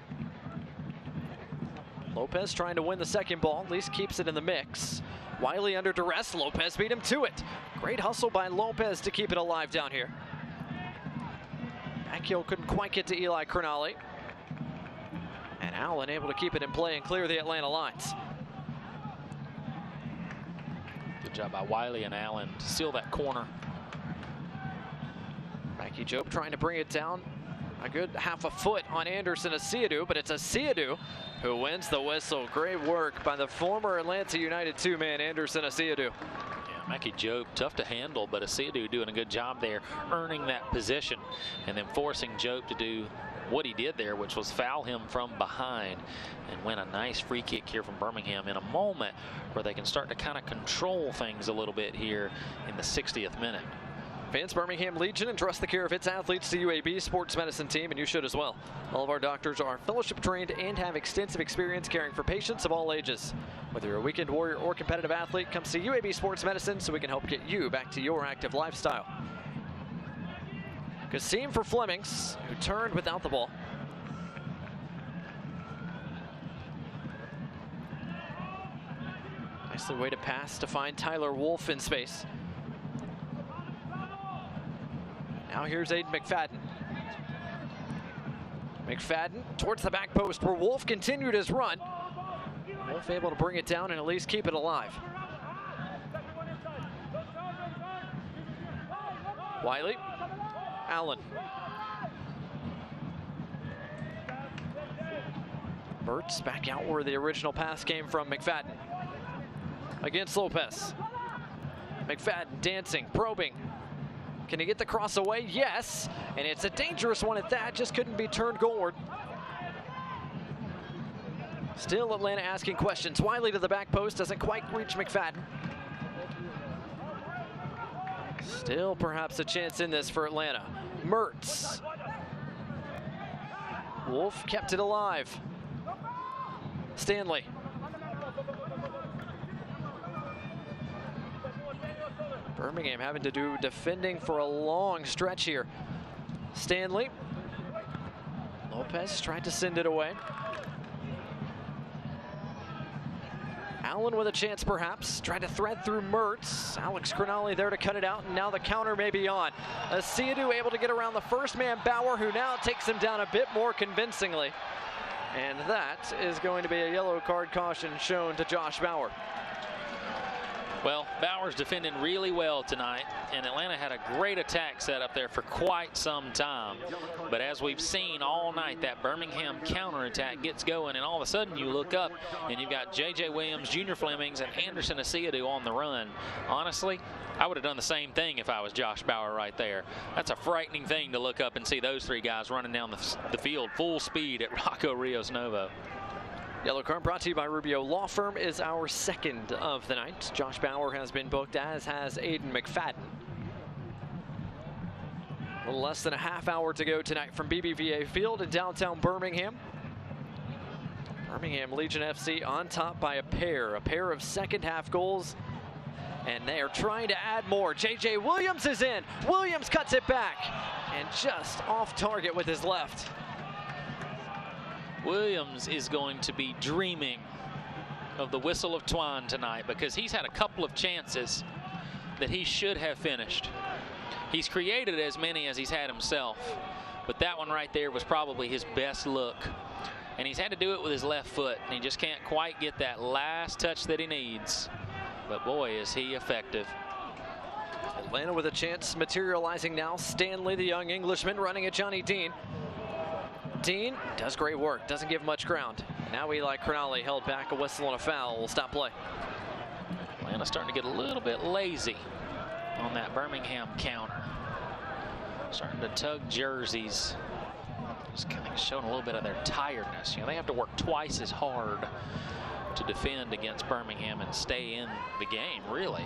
Speaker 1: Lopez trying to win the second ball, at least keeps it in the mix. Wiley under duress. Lopez beat him to it. Great hustle by Lopez to keep it alive down here. Backheel couldn't quite get to Eli Crognale. And Allen able to keep it in play and clear the Atlanta lines.
Speaker 2: Good job by Wiley and Allen to seal that corner.
Speaker 1: Mackie Jope trying to bring it down a good half a foot on Anderson Asiadu, but it's Asiadu who wins the whistle. Great work by the former Atlanta United 2-man Anderson Asiadu.
Speaker 2: Yeah, Mackie Jope, tough to handle, but Asiadu doing a good job there, earning that position, and then forcing Jope to do what he did there, which was foul him from behind and win a nice free kick here from Birmingham in a moment where they can start to kind of control things a little bit here in the 60th minute.
Speaker 1: Fans, Birmingham Legion entrusts the care of its athletes to UAB Sports Medicine Team, and you should as well. All of our doctors are fellowship trained and have extensive experience caring for patients of all ages. Whether you're a weekend warrior or competitive athlete, come see UAB Sports Medicine so we can help get you back to your active lifestyle. Kasim for Flemings, who turned without the ball. Nicely weighted pass to find Tyler Wolf in space. Now here's Aidan Mcfadden. McFadden towards the back post where Wolf continued his run. Wolf able to bring it down and at least keep it alive. Wiley. Allen. Mertz back out where the original pass came from. McFadden against Lopez. McFadden dancing, probing. Can he get the cross away? Yes, and it's a dangerous one at that, just couldn't be turned goalward. Still Atlanta asking questions. Wiley to the back post, doesn't quite reach McFadden. Still perhaps a chance in this for Atlanta. Mertz. Wolf kept it alive. Stanley. Birmingham having to do defending for a long stretch here. Stanley. Lopez tried to send it away. Allen with a chance perhaps. Tried to thread through Mertz. Alex Crognale there to cut it out, and now the counter may be on. Asiadu able to get around the first man, Bauer, who now takes him down a bit more convincingly. And that is going to be a yellow card caution shown to Josh Bauer.
Speaker 2: Well, Bauer's defending really well tonight, and Atlanta had a great attack set up there for quite some time. But as we've seen all night, that Birmingham counterattack gets going, and all of a sudden you look up and you've got J.J. Williams, Junior Flemings, and Anderson Asiadu on the run. Honestly, I would have done the same thing if I was Josh Bauer right there. That's a frightening thing to look up and see those three guys running down the field full speed at Rocco Rios Novo.
Speaker 1: Yellow Card brought to you by Rubio Law Firm is our second of the night. Josh Bauer has been booked, as has Aidan Mcfadden. A little less than a half hour to go tonight from BBVA Field in downtown Birmingham. Birmingham Legion FC on top by a pair of second half goals, and they are trying to add more. J.J. Williams is in. Williams cuts it back and just off target with his left.
Speaker 2: Williams is going to be dreaming of the whistle of twine tonight, because he's had a couple of chances that he should have finished. He's created as many as he's had himself, but that one right there was probably his best look. And he's had to do it with his left foot, and he just can't quite get that last touch that he needs. But boy, is he effective.
Speaker 1: Atlanta with a chance materializing now. Stanley, the young Englishman, running at Johnny Dean. Dean does great work, doesn't give much ground. Now Eli Crownley held back, a whistle and a foul will stop play.
Speaker 2: Atlanta starting to get a little bit lazy on that Birmingham counter. Starting to tug jerseys. Just kind of showing a little bit of their tiredness. You know, they have to work twice as hard to defend against Birmingham and stay in the game, really.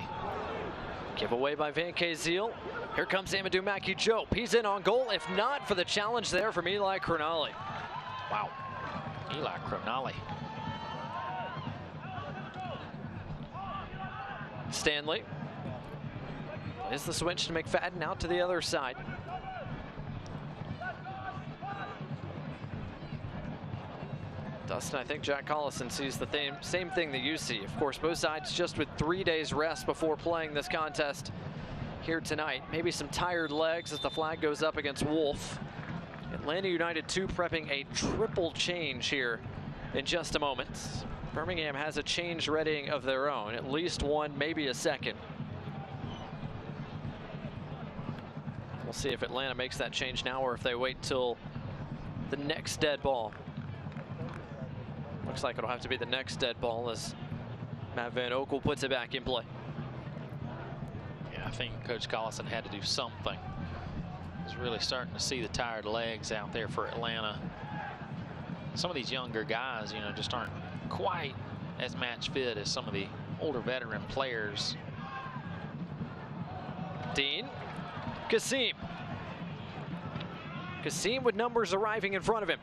Speaker 1: Giveaway by Van Kaziel. Here comes Amadou Mackey-Jope. He's in on goal, if not for the challenge there from Eli Crownley.
Speaker 2: Wow, Eli Crownley.
Speaker 1: Stanley is the switch to McFadden out to the other side. Dustin, I think Jack Collison sees the same thing that you see. Of course, both sides just with 3 days rest before playing this contest here tonight. Maybe some tired legs as the flag goes up against Wolf. Atlanta United 2 prepping a triple change here in just a moment. Birmingham has a change readying of their own, at least one, maybe a second. We'll see if Atlanta makes that change now or if they wait till the next dead ball. Looks like it'll have to be the next dead ball as Matt Van Oekel puts it back in play.
Speaker 2: Yeah, I think Coach Collison had to do something. He's really starting to see the tired legs out there for Atlanta. Some of these younger guys, you know, just aren't quite as match fit as some of the older veteran players.
Speaker 1: Dean, Kasim. Kasim with numbers arriving in front of him.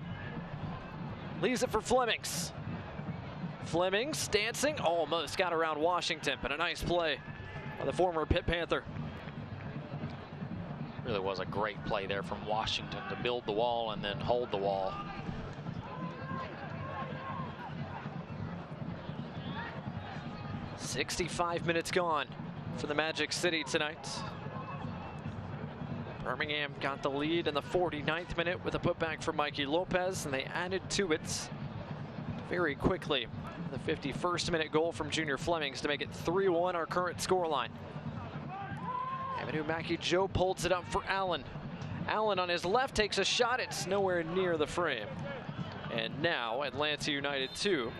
Speaker 1: Leaves it for Flemings. Flemings dancing, almost got around Washington, but a nice play by the former Pitt Panther.
Speaker 2: Really was a great play there from Washington to build the wall and then hold the wall.
Speaker 1: "65 minutes gone for the Magic City tonight. Birmingham got the lead in the 49th minute with a putback from Mikey Lopez, and they added to it very quickly. The 51st minute goal from Junior Flemings to make it 3-1, our current scoreline. Amadou Mackey-Jope holds it up for Allen. Allen on his left takes a shot. It's nowhere near the frame. And now Atlanta United 2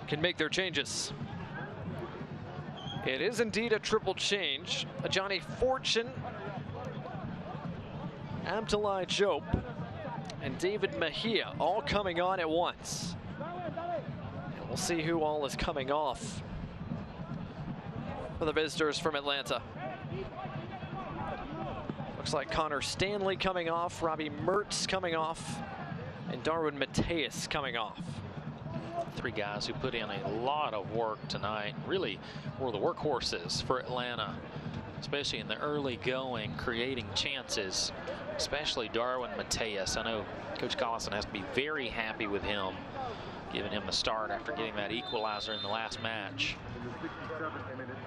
Speaker 1: can make their changes. It is indeed a triple change. A Johnny Fortune, Abdoulaye Jope, and David Mejia all coming on at once. And we'll see who all is coming off for the visitors from Atlanta. Looks like Connor Stanley coming off, Robbie Mertz coming off, and Darwin Mateus coming off.
Speaker 2: Three guys who put in a lot of work tonight, really were the workhorses for Atlanta, especially in the early going, creating chances, especially Darwin Mateus. I know Coach Collison has to be very happy with him, giving him the start after getting that equalizer in the last match.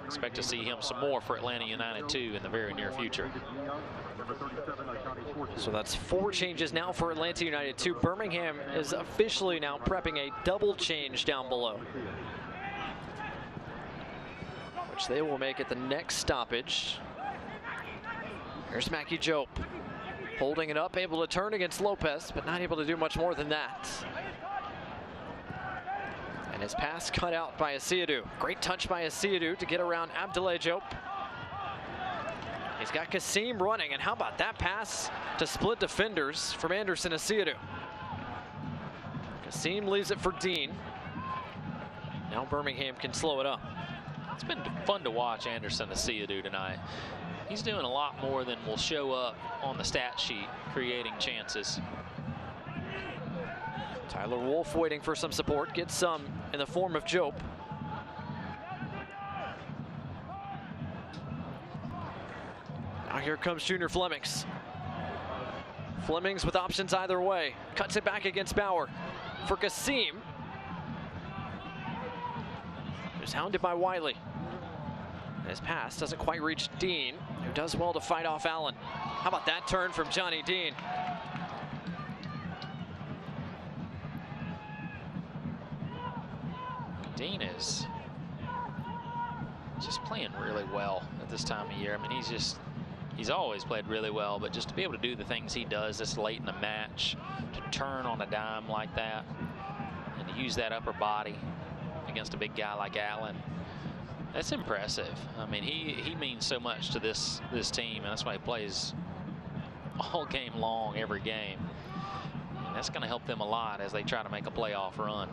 Speaker 2: Expect to see him some more for Atlanta United 2 in the very near future.
Speaker 1: So that's 4 changes now for Atlanta United 2. Birmingham is officially now prepping a double change down below, which they will make at the next stoppage. Here's Mackie Jope, holding it up, able to turn against Lopez, but not able to do much more than that. And his pass cut out by Asiadu. Great touch by Asiadu to get around Abdoulaye Jope. He's got Kasim running, and how about that pass to split defenders from Anderson Asiadu. Kasim leaves it for Dean. Now Birmingham can slow it up.
Speaker 2: It's been fun to watch Anderson Asiadu tonight. He's doing a lot more than will show up on the stat sheet, creating chances.
Speaker 1: Tyler Wolf waiting for some support, gets some in the form of Jope. Now here comes Junior Flemings. Flemings with options either way. Cuts it back against Bauer for Kasim. Who's hounded by Wiley. His pass doesn't quite reach Dean, who does well to fight off Allen. How about that turn from Johnny Dean?
Speaker 2: Dean is just playing really well at this time of year. I mean, he's always played really well, but just to be able to do the things he does this late in the match, to turn on a dime like that, and to use that upper body against a big guy like Allen, that's impressive. I mean, he means so much to this team, and that's why he plays all game long, every game. And that's going to help them a lot as they try to make a playoff run.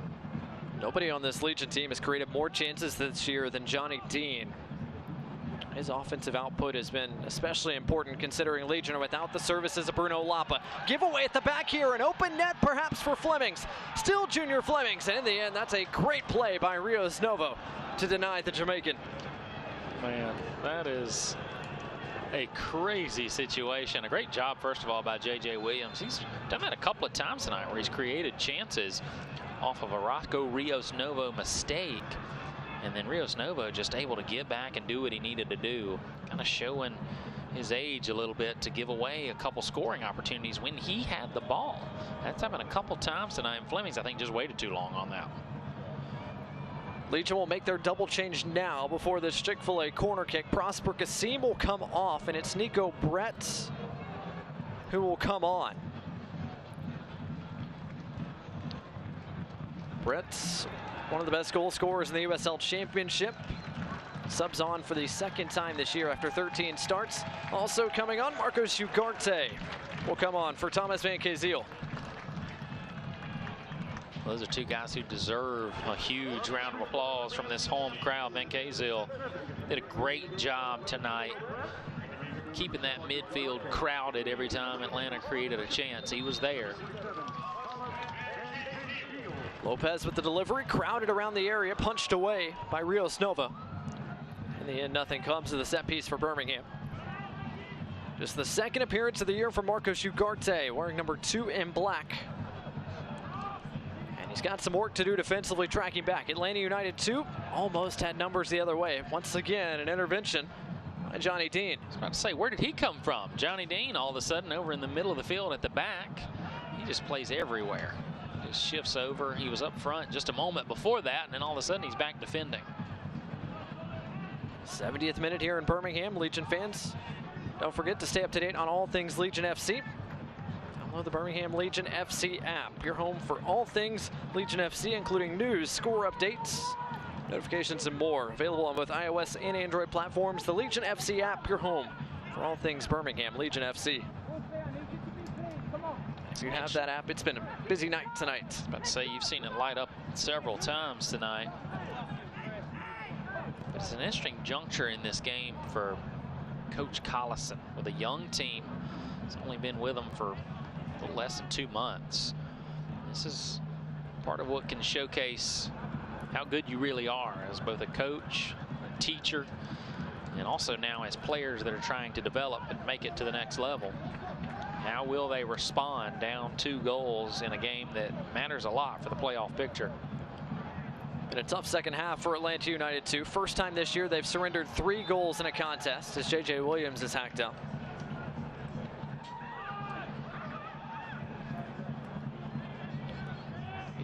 Speaker 1: Nobody on this Legion team has created more chances this year than Johnny Dean. His offensive output has been especially important considering Legion are without the services of Bruno Lapa. Giveaway at the back here, an open net perhaps for Flemings. Still Junior Flemings, and in the end, that's a great play by Rios Novo to deny the Jamaican.
Speaker 2: Man, that is a crazy situation. A great job, first of all, by J.J. Williams. He's done that a couple of times tonight where he's created chances off of a Rocco Rios Novo mistake. And then Rios Novo just able to get back and do what he needed to do. Kind of showing his age a little bit to give away a couple scoring opportunities when he had the ball. That's happened a couple times tonight. And Flemings, I think, just waited too long on that one.
Speaker 1: Legion will make their double change now before this Chick-fil-A corner kick. Prosper Kasim will come off, and it's Nico Brett who will come on. Brett's one of the best goal scorers in the USL Championship. Subs on for the second time this year after 13 starts. Also coming on, Marcos Schugarte will come on for Thomas Van Kazeel.
Speaker 2: Those are two guys who deserve a huge round of applause from this home crowd. Van Kazeel did a great job tonight keeping that midfield crowded every time Atlanta created a chance. He was there.
Speaker 1: Lopez with the delivery, crowded around the area, punched away by Rios Nova. In the end, nothing comes of the set piece for Birmingham. Just the second appearance of the year for Marcos Schugarte, wearing number 2 in black. And he's got some work to do defensively, tracking back. Atlanta United 2 almost had numbers the other way. Once again, an intervention by Johnny Dean.
Speaker 2: I was about to say, where did he come from? Johnny Dean, all of a sudden, over in the middle of the field at the back. He just plays everywhere. Just shifts over. He was up front just a moment before that, and then all of a sudden he's back defending.
Speaker 1: 70th minute here in Birmingham. Legion fans, don't forget to stay up to date on all things Legion FC. Download the Birmingham Legion FC app, your home for all things Legion FC, including news, score updates, notifications, and more. Available on both iOS and Android platforms. The Legion FC app, your home for all things Birmingham Legion FC. If you have that app, it's been a busy night tonight.
Speaker 2: I was about to say, you've seen it light up several times tonight. But it's an interesting juncture in this game for Coach Collison with a young team. He's only been with them for a little less than 2 months. This is part of what can showcase how good you really are as both a coach, a teacher, and also now as players that are trying to develop and make it to the next level. How will they respond down 2 goals in a game that matters a lot for the playoff picture?
Speaker 1: Been a tough second half for Atlanta United 2. First time this year they've surrendered 3 goals in a contest as J.J. Williams is hacked up.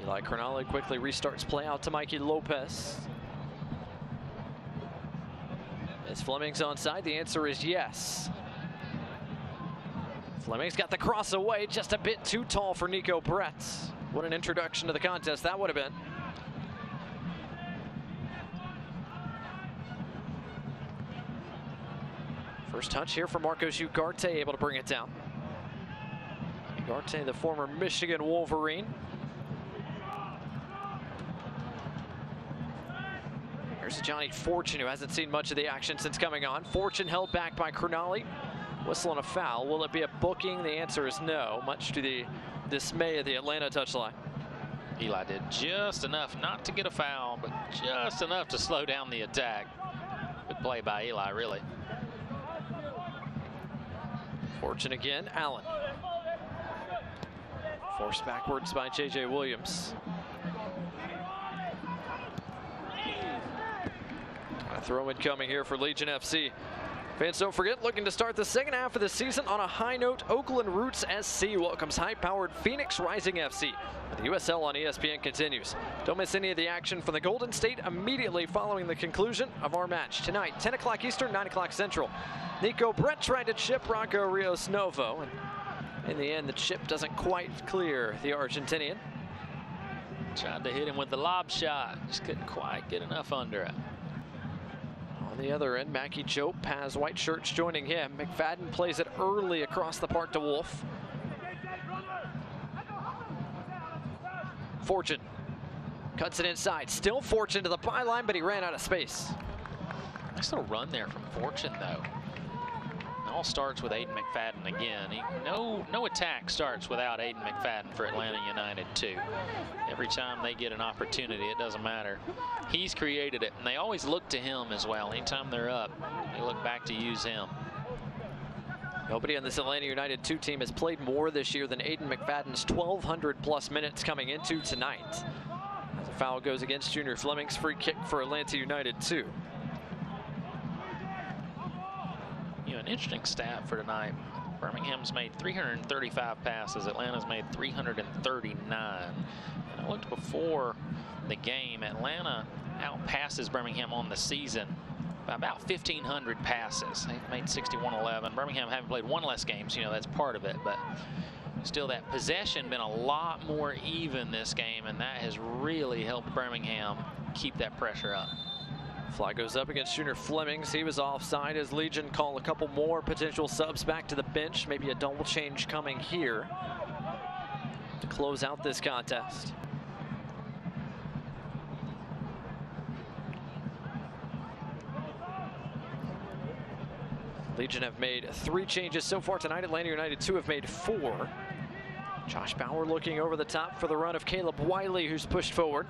Speaker 1: Eli Crognale quickly restarts play out to Mikey Lopez. Is Fleming's onside? The answer is yes. Fleming's got the cross away, just a bit too tall for Nico Brett. What an introduction to the contest that would have been. First touch here for Marco Schugarte, able to bring it down. Schugarte, the former Michigan Wolverine. Here's Johnny Fortune, who hasn't seen much of the action since coming on. Fortune held back by Crognale. Whistle and a foul. Will it be a booking? The answer is no, much to the dismay of the Atlanta touchline.
Speaker 2: Eli did just enough not to get a foul, but just enough to slow down the attack. Good play by Eli, really.
Speaker 1: Fortune again, Allen. Forced backwards by J.J. Williams. A throw-in coming here for Legion FC. Fans, don't forget, looking to start the second half of the season on a high note, Oakland Roots SC welcomes high-powered Phoenix Rising FC. The USL on ESPN continues. Don't miss any of the action from the Golden State immediately following the conclusion of our match. Tonight, 10 o'clock Eastern, 9 o'clock Central. Nico Brett tried to chip Rocco Rios Novo, and in the end, the chip doesn't quite clear the Argentinian.
Speaker 2: Tried to hit him with the lob shot, just couldn't quite get enough under it.
Speaker 1: On the other end, Mackie Jope has white shirts joining him. Mcfadden plays it early across the park to Wolf. Fortune cuts it inside. Still Fortune to the byline, but he ran out of space.
Speaker 2: Nice little run there from Fortune, though. It all starts with Aidan Mcfadden again. No attack starts without Aidan Mcfadden for Atlanta United, too. Every time they get an opportunity, it doesn't matter. He's created it, and they always look to him as well. Anytime they're up, they look back to use him.
Speaker 1: Nobody on this Atlanta United 2 team has played more this year than Aidan Mcfadden's 1,200+ minutes coming into tonight. As a foul goes against Junior Fleming's, free kick for Atlanta United 2.
Speaker 2: An interesting stat for tonight. Birmingham's made 335 passes. Atlanta's made 339. And I looked before the game. Atlanta outpasses Birmingham on the season by about 1,500 passes. They've made 61-11. Birmingham haven't played one less game, so that's part of it. But still, that possession been a lot more even this game, and that has really helped Birmingham keep that pressure up.
Speaker 1: Fly goes up against Junior Flemings. He was offside as Legion call a couple more potential subs back to the bench. Maybe a double change coming here to close out this contest. Legion have made 3 changes so far tonight. Atlanta United 2 have made 4. Josh Bauer looking over the top for the run of Caleb Wiley, who's pushed forward.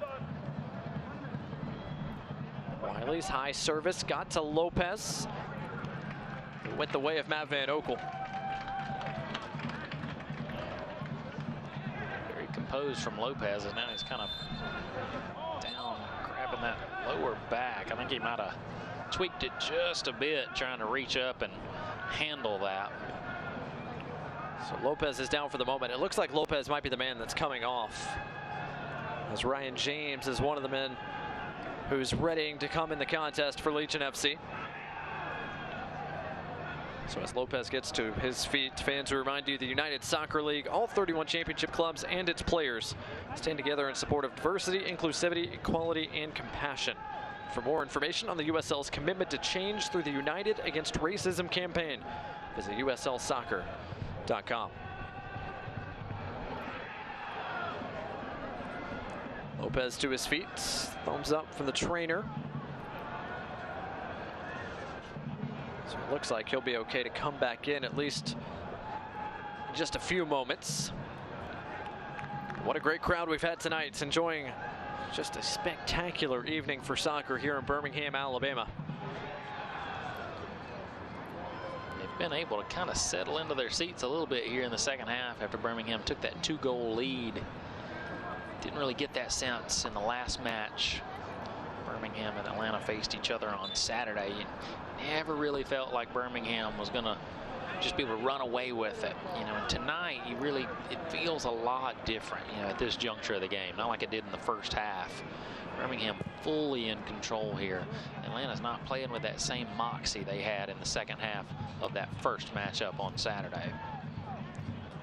Speaker 1: Wiley's high service got to Lopez. It went the way of Matt Van Oekel.
Speaker 2: Very composed from Lopez, and now he's kind of down, grabbing that lower back. I think he might have tweaked it just a bit, trying to reach up and handle that.
Speaker 1: So Lopez is down for the moment. It looks like Lopez might be the man that's coming off, as Ryan James is one of the men who's readying to come in the contest for Legion FC. So as Lopez gets to his feet, fans will remind you the United Soccer League, all 31 championship clubs and its players stand together in support of diversity, inclusivity, equality, and compassion. For more information on the USL's commitment to change through the United Against Racism campaign, visit uslsoccer.com. Lopez to his feet, thumbs up from the trainer. So it looks like he'll be okay to come back in at least in just a few moments. What a great crowd we've had tonight. It's enjoying just a spectacular evening for soccer here in Birmingham, Alabama.
Speaker 2: They've been able to kind of settle into their seats a little bit here in the second half after Birmingham took that 2-goal lead. Didn't really get that sense in the last match. Birmingham and Atlanta faced each other on Saturday. You never really felt like Birmingham was going to just be able to run away with it. And tonight, it feels a lot different, at this juncture of the game. Not like it did in the first half. Birmingham fully in control here. Atlanta's not playing with that same moxie they had in the second half of that first matchup on Saturday.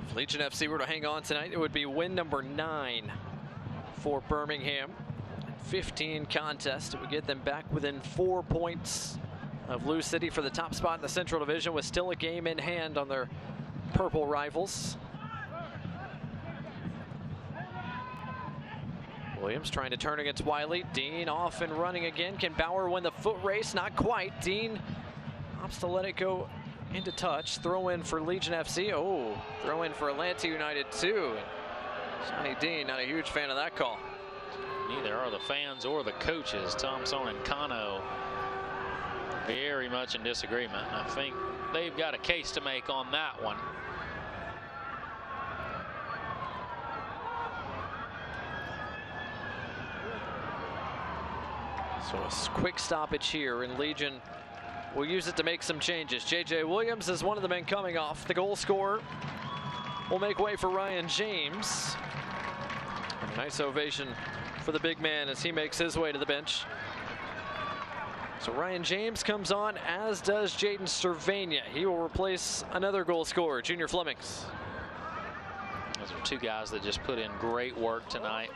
Speaker 1: If Legion FC were to hang on tonight, it would be win number 9 for Birmingham. 15 contests. It would get them back within 4 points of Lou City for the top spot in the Central Division, with still a game in hand on their purple rivals. Williams trying to turn against Wiley. Dean off and running again. Can Bauer win the foot race? Not quite. Dean opts to let it go into touch. Throw in for Legion FC. Oh, throw in for Atlanta United too. Johnny Dean, not a huge fan of that call.
Speaker 2: Neither are the fans or the coaches. Thompson and Cano very much in disagreement. I think they've got a case to make on that one.
Speaker 1: So a quick stoppage here, and Legion will use it to make some changes. J.J. Williams is one of the men coming off. The goal scorer will make way for Ryan James. A nice ovation for the big man as he makes his way to the bench. So Ryan James comes on, as does Jaden Cervania. He will replace another goal scorer, Junior Flemings.
Speaker 2: Those are two guys that just put in great work tonight.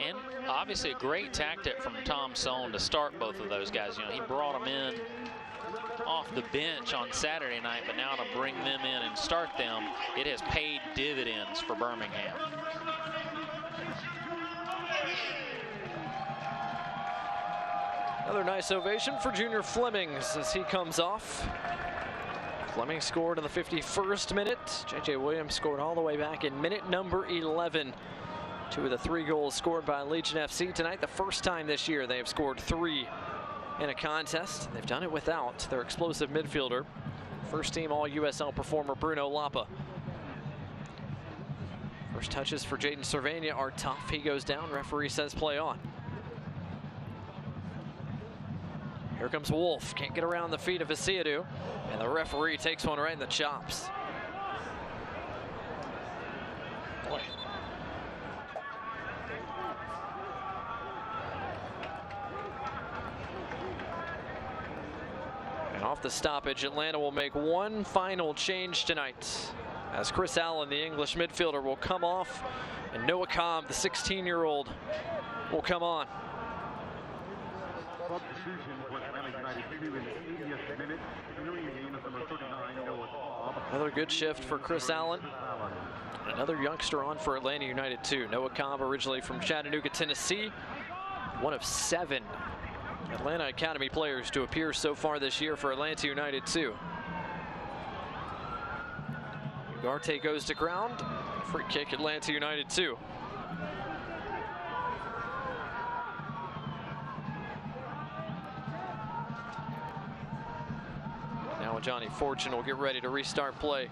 Speaker 2: And obviously a great tactic from Tom Sohn to start both of those guys. You know, he brought them in off the bench on Saturday night, but now to bring them in and start them, it has paid dividends for Birmingham.
Speaker 1: Another nice ovation for Junior Flemings as he comes off. Fleming scored in the 51st minute. J.J. Williams scored all the way back in minute number 11. 2 of the 3 goals scored by Legion FC tonight. The first time this year they have scored 3 in a contest. They've done it without their explosive midfielder, first team All-USL performer Bruno Lapa. First touches for Jaden Cervania are tough. He goes down. Referee says play on. Here comes Wolf. Can't get around the feet of Isiadu. And the referee takes one right in the chops. Boy. And off the stoppage, Atlanta will make one final change tonight, as Chris Allen, the English midfielder, will come off, and Noah Cobb, the 16-year-old, will come on. Another good shift for Chris Allen. Another youngster on for Atlanta United too. Noah Cobb, originally from Chattanooga, Tennessee. One of 7 Atlanta Academy players to appear so far this year for Atlanta United too. Schugarte goes to ground. Free kick, Atlanta United too. Now Johnny Fortune will get ready to restart play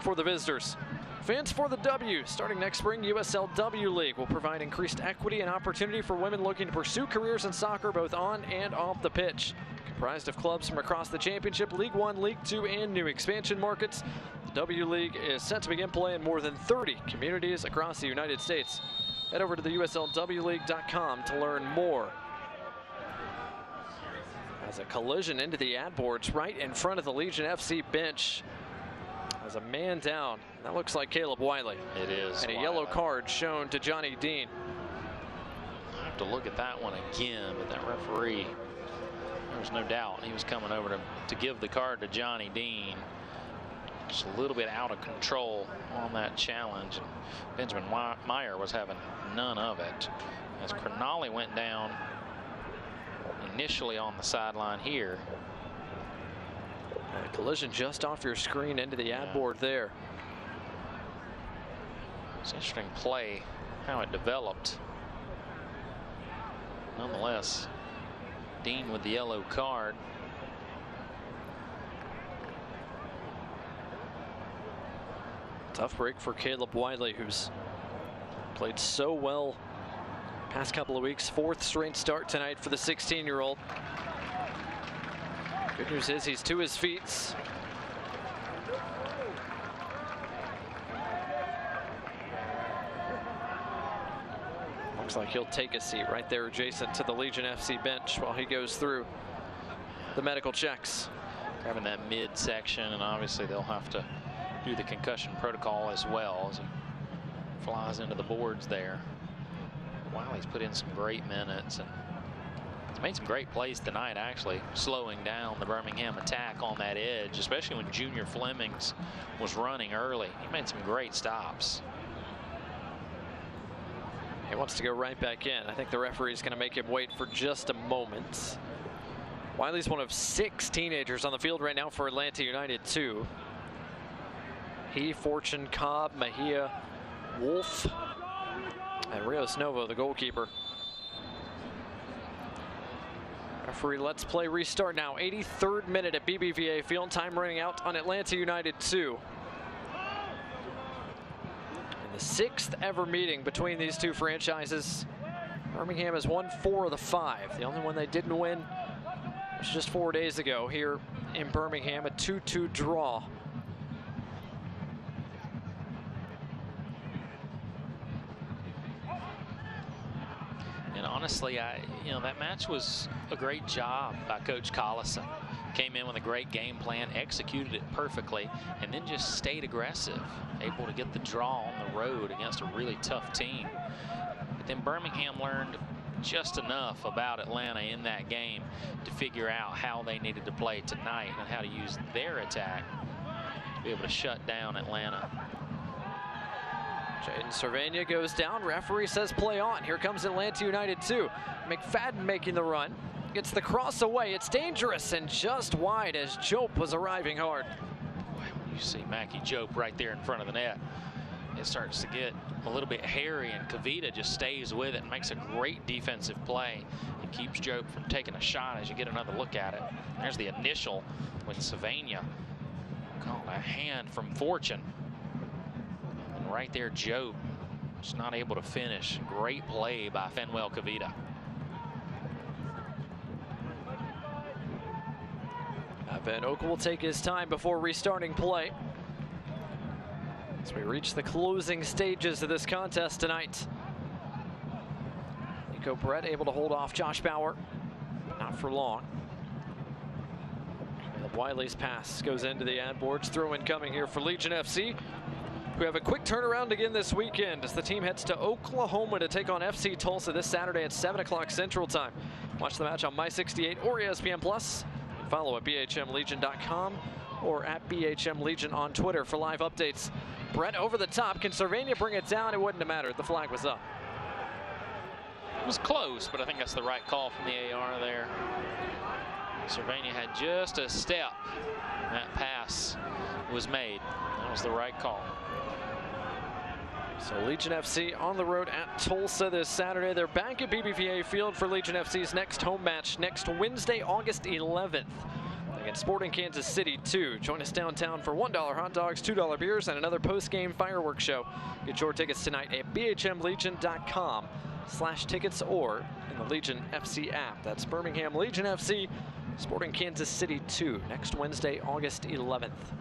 Speaker 1: for the visitors. Fans for the W. Starting next spring, USLW League will provide increased equity and opportunity for women looking to pursue careers in soccer both on and off the pitch. Comprised of clubs from across the championship, League One, League Two, and new expansion markets, the W League is set to begin play in more than 30 communities across the United States. Head over to the USLWleague.com to learn more. As a collision into the ad boards right in front of the Legion FC bench. As a man down. That looks like Caleb Wiley.
Speaker 2: It is.
Speaker 1: And a
Speaker 2: Wiley.
Speaker 1: yellow card shown to Johnny Dean.
Speaker 2: I have to look at that one again, but that referee, there's no doubt he was coming over to give the card to Johnny Dean. Just a little bit out of control on that challenge. Benjamin Meyer was having none of it. As Crognale went down initially on the sideline here.
Speaker 1: And a collision just off your screen into the ad board there.
Speaker 2: It's an interesting play, how it developed. Nonetheless, Dean with the yellow card.
Speaker 1: Tough break for Caleb Wiley, who's played so well past couple of weeks. 4th straight start tonight for the 16-year-old. Good news is he's to his feet. Looks like he'll take a seat right there adjacent to the Legion FC bench while he goes through the medical checks.
Speaker 2: Grabbing that midsection, and obviously they'll have to do the concussion protocol as well as he flies into the boards there. Wiley's put in some great minutes and he's made some great plays tonight, actually slowing down the Birmingham attack on that edge, especially when Junior Flemings was running early. He made some great stops.
Speaker 1: He wants to go right back in. I think the referee's going to make him wait for just a moment. Wiley's one of 6 teenagers on the field right now for Atlanta United 2. He, Fortune, Cobb, Mejia, Wolf, and Rios Novo, the goalkeeper. Referee lets play restart now. 83rd minute at BBVA Field. Time running out on Atlanta United 2. In the 6th ever meeting between these two franchises. Birmingham has won 4 of the 5. The only one they didn't win was just 4 days ago here in Birmingham, a 2-2 draw.
Speaker 2: And honestly, that match was a great job by Coach Collison. Came in with a great game plan, executed it perfectly, and then just stayed aggressive, able to get the draw on the road against a really tough team. But then Birmingham learned just enough about Atlanta in that game to figure out how they needed to play tonight and how to use their attack to be able to shut down Atlanta.
Speaker 1: Aidan Mcfadden goes down. Referee says play on. Here comes Atlanta United 2. Mcfadden making the run. Gets the cross away. It's dangerous and just wide as Jope was arriving hard.
Speaker 2: You see Mackie Jope right there in front of the net. It starts to get a little bit hairy, and Kavita just stays with it and makes a great defensive play and keeps Jope from taking a shot as you get another look at it. There's the initial when Savania called a hand from Fortune. And right there, Jope just not able to finish. Great play by Fenwell Kavita.
Speaker 1: Van Oekel will take his time before restarting play as we reach the closing stages of this contest tonight. Nico Brett able to hold off Josh Bauer, but not for long. Wiley's pass goes into the ad boards. Throw in coming here for Legion FC, who have a quick turnaround again this weekend as the team heads to Oklahoma to take on FC Tulsa this Saturday at 7 o'clock Central Time. Watch the match on My68 or ESPN Plus. Follow at bhmlegion.com or at bhmlegion on Twitter for live updates. Brett over the top. Can Cervania bring it down? It wouldn't have mattered. The flag was up.
Speaker 2: It was close, but I think that's the right call from the AR there. Cervania had just a step. That pass was made. That was the right call.
Speaker 1: So Legion FC on the road at Tulsa this Saturday. They're back at BBVA Field for Legion FC's next home match next Wednesday, August 11th. Against Sporting Kansas City 2. Join us downtown for $1 hot dogs, $2 beers, and another post-game fireworks show. Get your tickets tonight at bhmlegion.com/tickets or in the Legion FC app. That's Birmingham Legion FC, Sporting Kansas City 2, next Wednesday, August 11th.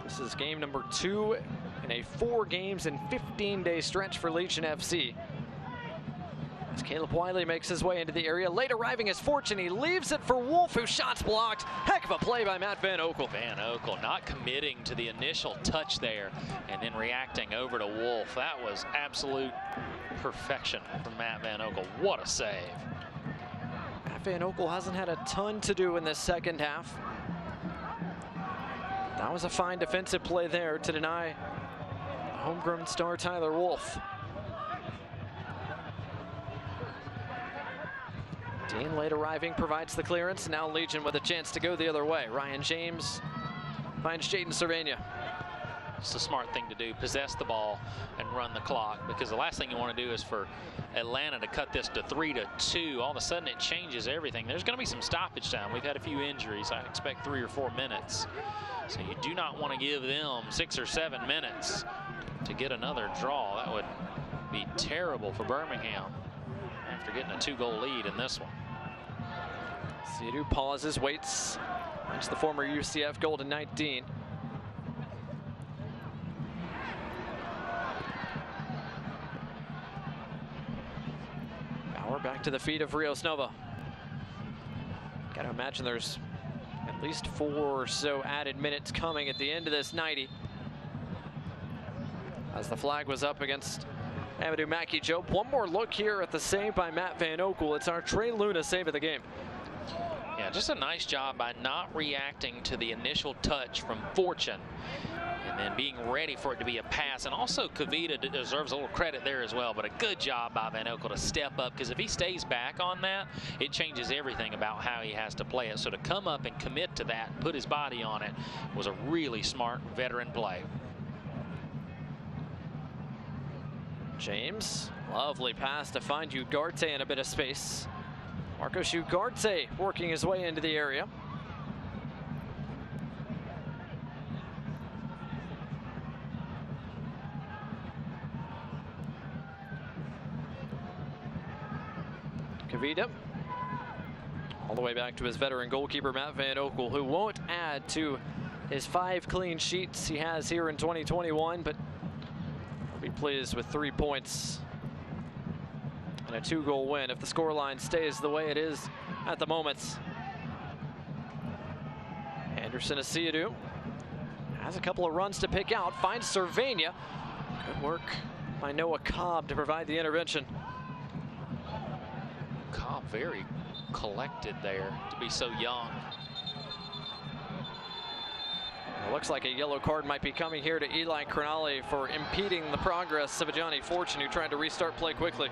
Speaker 1: This is game number 2 in a 4 games and 15-day stretch for Legion FC. As Caleb Wiley makes his way into the area, late arriving is Fortune. He leaves it for Wolf, who shot's blocked. Heck of a play by Matt Van Oekel.
Speaker 2: Van Oekel not committing to the initial touch there and then reacting over to Wolf. That was absolute perfection from Matt Van Oekel. What a save.
Speaker 1: Matt Van Oekel hasn't had a ton to do in this second half. That was a fine defensive play there to deny homegrown star Tyler Wolf. Dean late arriving provides the clearance. Now Legion with a chance to go the other way. Ryan James finds Jaden Cervania.
Speaker 2: It's a smart thing to do. Possess the ball and run the clock, because the last thing you want to do is for Atlanta to cut this to 3-2. All of a sudden it changes everything. There's going to be some stoppage time. We've had a few injuries. I expect 3 or 4 minutes. So you do not want to give them 6 or 7 minutes to get another draw. That would be terrible for Birmingham after getting a 2-goal lead in this one.
Speaker 1: Sidhu pauses, waits. That's the former UCF Golden Knight Dean. back to the feet of Rios Nova. Gotta imagine there's at least 4 or so added minutes coming at the end of this 90. As the flag was up against Amadou Mackey-Jope. One more look here at the save by Matt Van Oekel. It's our Trey Luna save of the game.
Speaker 2: Yeah, just a nice job by not reacting to the initial touch from Fortune and then being ready for it to be a pass. And also Kavita deserves a little credit there as well, but a good job by Van Oekel to step up, because if he stays back on that, it changes everything about how he has to play it. So to come up and commit to that, put his body on it, was a really smart veteran play.
Speaker 1: James, lovely pass to find Schugarte in a bit of space. Marco Schugarte working his way into the area. Kavita, all the way back to his veteran goalkeeper, Matt Van Oekel, who won't add to his 5 clean sheets he has here in 2021, but be pleased with 3 points and a 2-goal win if the scoreline stays the way it is at the moment. Anderson Asiadu has a couple of runs to pick out, finds Cervania. Good work by Noah Cobb to provide the intervention.
Speaker 2: Cobb very collected there to be so young.
Speaker 1: It looks like a yellow card might be coming here to Eli Cronali for impeding the progress of Johnny Fortune, who tried to restart play quickly.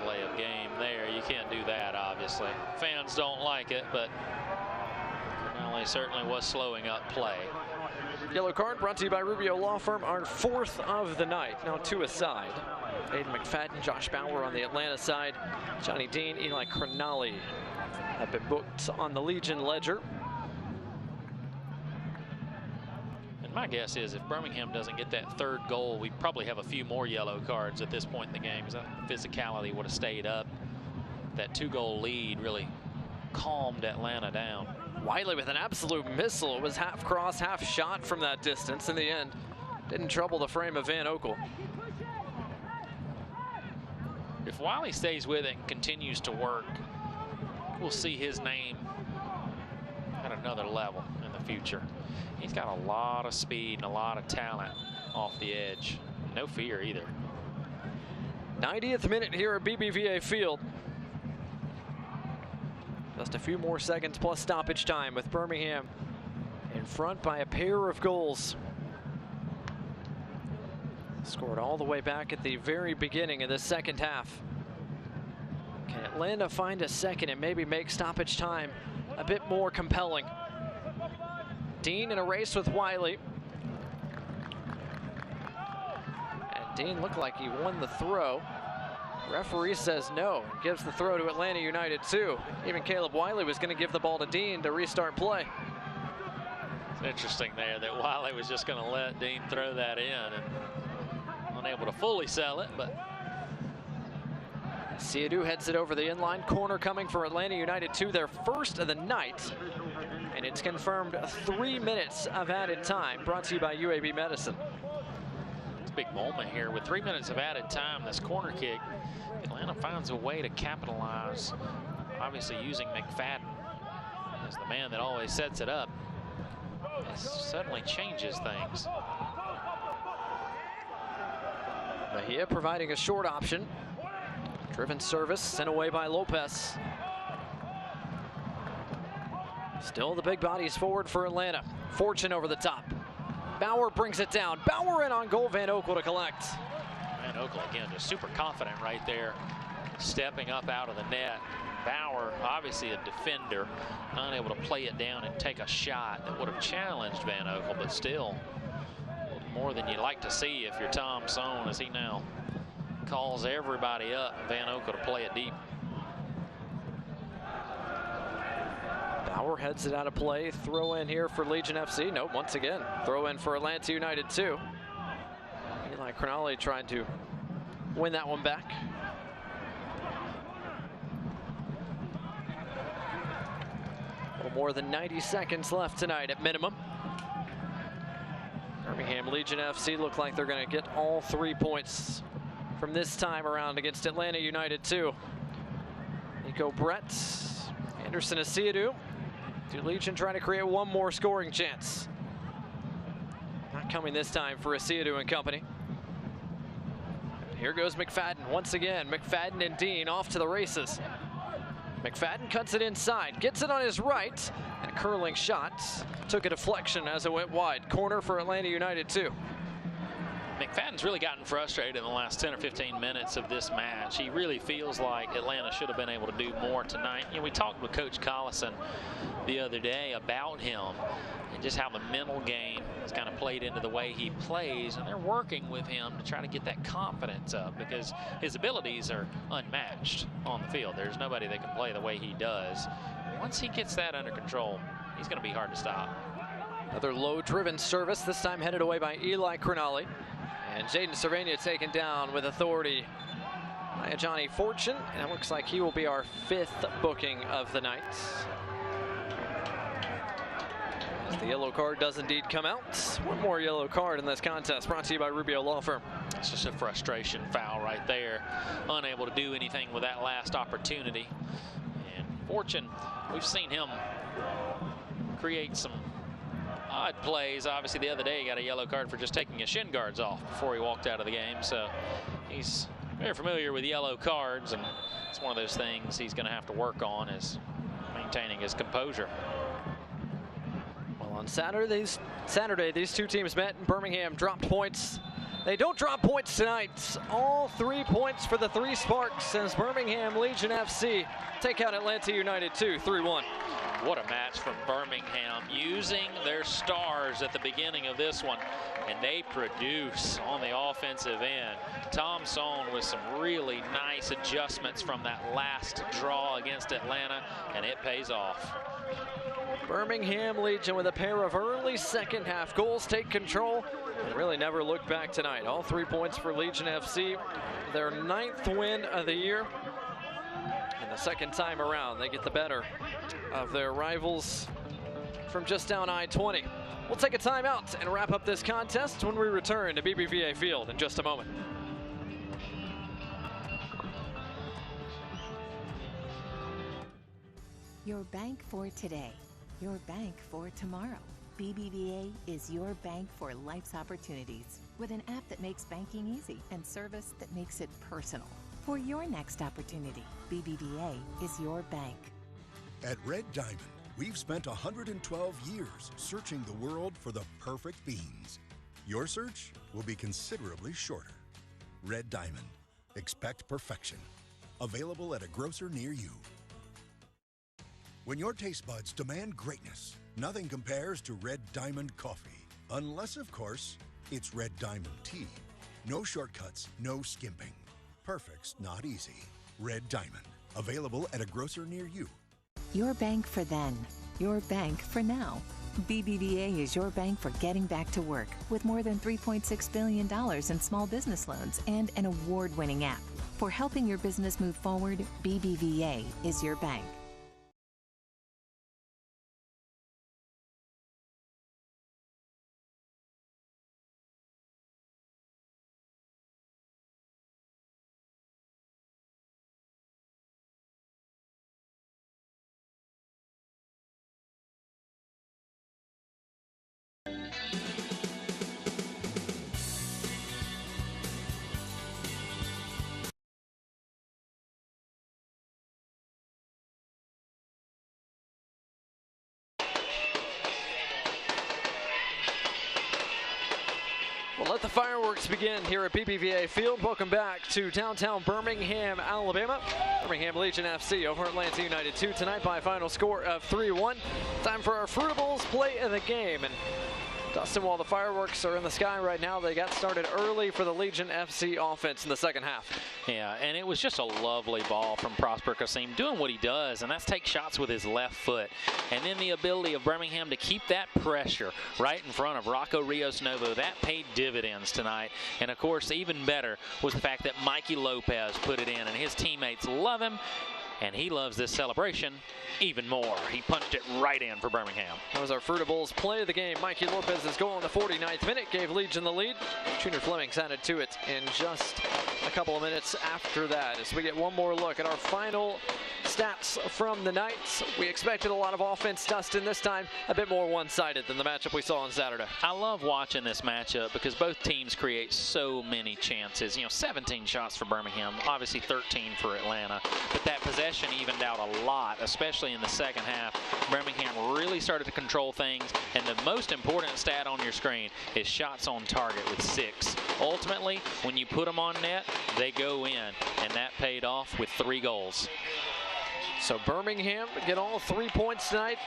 Speaker 2: Delay of game there. You can't do that, obviously. Fans don't like it, but Cronali certainly was slowing up play.
Speaker 1: Yellow card brought to you by Rubio Law Firm, our 4th of the night. Now 2 aside. Aidan Mcfadden, Josh Bauer on the Atlanta side. Johnny Dean, Eli Cronali have been booked on the Legion ledger.
Speaker 2: And my guess is if Birmingham doesn't get that 3rd goal, we probably have a few more yellow cards at this point in the game, because that physicality would have stayed up. That 2-goal lead really calmed Atlanta down.
Speaker 1: Wiley with an absolute missile. It was half cross, half shot from that distance. In the end, didn't trouble the frame of Van Oekel.
Speaker 2: If Wiley stays with it and continues to work, we'll see his name at another level in the future. He's got a lot of speed and a lot of talent off the edge. No fear either.
Speaker 1: 90th minute here at BBVA Field. Just a few more seconds plus stoppage time, with Birmingham in front by a pair of goals. Scored all the way back at the very beginning of the second half. Can Atlanta find a second and maybe make stoppage time a bit more compelling? Dean in a race with Wiley. And Dean looked like he won the throw. Referee says no, gives the throw to Atlanta United too. Even Caleb Wiley was going to give the ball to Dean to restart play.
Speaker 2: It's interesting there that Wiley was just going to let Dean throw that in, and unable to fully sell it, but
Speaker 1: Asiadu heads it over the inline. Corner coming for Atlanta United 2, their 1st of the night. And it's confirmed 3 minutes of added time, brought to you by UAB Medicine.
Speaker 2: It's a big moment here. With 3 minutes of added time, this corner kick, Atlanta finds a way to capitalize, obviously using McFadden as the man that always sets it up. It suddenly changes things.
Speaker 1: Mejia providing a short option. Driven service sent away by Lopez. Still the big bodies forward for Atlanta. Fortune over the top. Bauer brings it down. Bauer in on goal. Van Oekel to collect.
Speaker 2: Van Oekel again just super confident right there, stepping up out of the net. Bauer, obviously a defender, unable to play it down and take a shot that would have challenged Van Oekel, but still more than you'd like to see if you're Tom Sohn, as he now calls everybody up, Van Oekel to play it deep.
Speaker 1: Bauer heads it out of play. Throw in here for Legion FC. Nope, once again, throw in for Atlanta United too. Eli Cronali trying to win that one back. A little more than 90 seconds left tonight at minimum. Birmingham Legion FC look like they're going to get all 3 points from this time around against Atlanta United 2. Nico Brett, Anderson Asiadu. Legion trying to create one more scoring chance. Not coming this time for Asiadu and company. Here goes Mcfadden once again. Mcfadden and Dean off to the races. Mcfadden cuts it inside, gets it on his right, and a curling shot. Took a deflection as it went wide. Corner for Atlanta United 2.
Speaker 2: McFadden's really gotten frustrated in the last 10 or 15 minutes of this match. He really feels like Atlanta should have been able to do more tonight. You know, we talked with Coach Collison the other day about him and just how the mental game has kind of played into the way he plays, and they're working with him to try to get that confidence up because his abilities are unmatched on the field. There's nobody that can play the way he does. Once he gets that under control, he's going to be hard to stop.
Speaker 1: Another low-driven service, this time headed away by Eli Cronali. And Jaden Cervania taken down with authority by Johnny Fortune. And it looks like he will be our 5th booking of the night. As the yellow card does indeed come out. One more yellow card in this contest, brought to you by Rubio Law Firm.
Speaker 2: It's just a frustration foul right there. Unable to do anything with that last opportunity. And Fortune, we've seen him create some odd plays. Obviously, the other day he got a yellow card for just taking his shin guards off before he walked out of the game. So he's very familiar with yellow cards, and it's one of those things he's going to have to work on, is maintaining his composure.
Speaker 1: Well, on Saturday, these two teams met and Birmingham dropped points. They don't drop points tonight. All 3 points for the 3 Sparks as Birmingham Legion FC take out Atlanta United 2, 3-1.
Speaker 2: What a match from Birmingham, using their stars at the beginning of this one, and they produce on the offensive end. Tom Sohn with some really nice adjustments from that last draw against Atlanta, and it pays off.
Speaker 1: Birmingham Legion with a pair of early second half goals take control and really never look back tonight. All 3 points for Legion FC, their 9th win of the year. And the second time around, they get the better of their rivals from just down I-20. We'll take a timeout and wrap up this contest when we return to BBVA Field in just a moment.
Speaker 5: Your bank for today, your bank for tomorrow. BBVA is your bank for life's opportunities, with an app that makes banking easy and service that makes it personal. For your next opportunity, BBVA is your bank.
Speaker 6: At Red Diamond, we've spent 112 years searching the world for the perfect beans. Your search will be considerably shorter. Red Diamond. Expect perfection. Available at a grocer near you. When your taste buds demand greatness, nothing compares to Red Diamond coffee. Unless, of course, it's Red Diamond tea. No shortcuts, no skimping. Perfect's not easy. Red Diamond. Available at a grocer near you.
Speaker 5: Your bank for then, your bank for now. BBVA is your bank for getting back to work, with more than $3.6 billion in small business loans and an award-winning app. For helping your business move forward, BBVA is your bank.
Speaker 1: Well, let the fireworks begin here at BBVA Field. Welcome back to downtown Birmingham, Alabama. Birmingham Legion FC over Atlanta United 2 tonight by a final score of 3-1. Time for our Fruitables play of the game. And Dustin, while the fireworks are in the sky right now, they got started early for the Legion FC offense in the second half.
Speaker 2: Yeah, and it was just a lovely ball from Prosper Kasim, doing what he does, and that's take shots with his left foot. And then the ability of Birmingham to keep that pressure right in front of Rocco Rios Novo, that paid dividends tonight. And of course, even better was the fact that Mikey Lopez put it in, and his teammates love him. and he loves this celebration even more. He punched it right in for Birmingham.
Speaker 1: That was our Fruitables play of the game. Mikey Lopez's goal in the 49th minute gave Legion the lead. Junior Fleming's added to it in just a couple of minutes after that. As we get one more look at our final stats from the Knights, we expected a lot of offense. Dustin, this time a bit more one-sided than the matchup we saw on Saturday.
Speaker 2: I love watching this matchup because both teams create so many chances. 17 shots for Birmingham, obviously 13 for Atlanta, but that possession evened out a lot, especially in the second half. Birmingham really started to control things, and the most important stat on your screen is shots on target with 6. Ultimately, when you put them on net, they go in, and that paid off with 3 goals.
Speaker 1: So Birmingham get all 3 points tonight.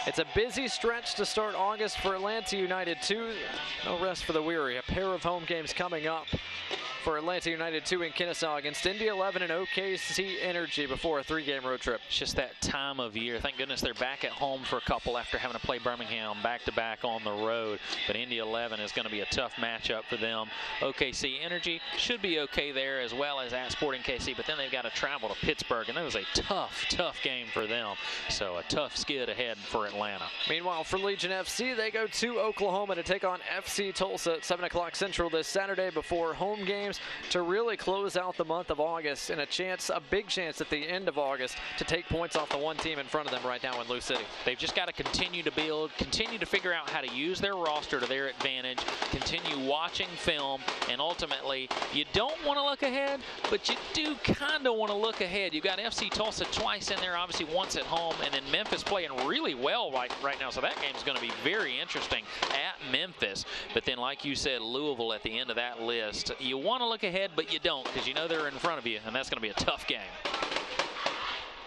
Speaker 1: It's a busy stretch to start August for Atlanta United 2. No rest for the weary. A pair of home games coming up for Atlanta United 2 in Kennesaw against India 11 and OKC Energy before a 3-game road trip.
Speaker 2: It's just that time of year. Thank goodness they're back at home for a couple after having to play Birmingham back-to-back on the road. But India 11 is going to be a tough matchup for them. OKC Energy should be okay there, as well as at Sporting KC, but then they've got to travel to Pittsburgh, and that was a tough game for them. So a tough skid ahead for Atlanta.
Speaker 1: Meanwhile, for Legion FC, they go to Oklahoma to take on FC Tulsa at 7 o'clock Central this Saturday before home games to really close out the month of August, and a big chance at the end of August to take points off the one team in front of them right now in Lou City.
Speaker 2: They've just got to continue to build, continue to figure out how to use their roster to their advantage, continue watching film, and ultimately, you don't want to look ahead, but you do kind of want to look ahead. You've got FC Tulsa twice in there, obviously once at home, and then Memphis playing really well right now, so that game's going to be very interesting at Memphis. But then, like you said, Louisville at the end of that list. You want to look ahead, but you don't, because you know they're in front of you, and that's going to be a tough game.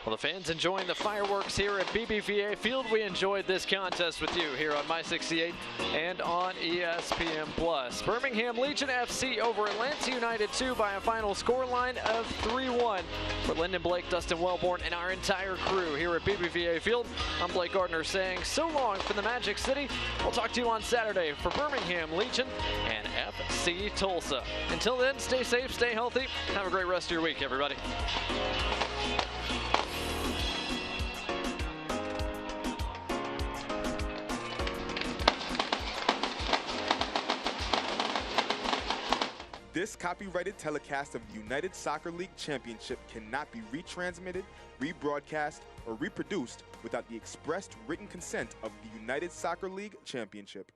Speaker 1: Well, the fans enjoying the fireworks here at BBVA Field. We enjoyed this contest with you here on My 68 and on ESPN+. Birmingham Legion FC over Atlanta United 2 by a final scoreline of 3-1. For Lyndon Blake, Dustin Wellborn, and our entire crew here at BBVA Field, I'm Blake Gardner saying so long from the Magic City. We'll talk to you on Saturday for Birmingham Legion and FC Tulsa. Until then, stay safe, stay healthy. Have a great rest of your week, everybody.
Speaker 16: This copyrighted telecast of the United Soccer League Championship cannot be retransmitted, rebroadcast, or reproduced without the expressed written consent of the United Soccer League Championship.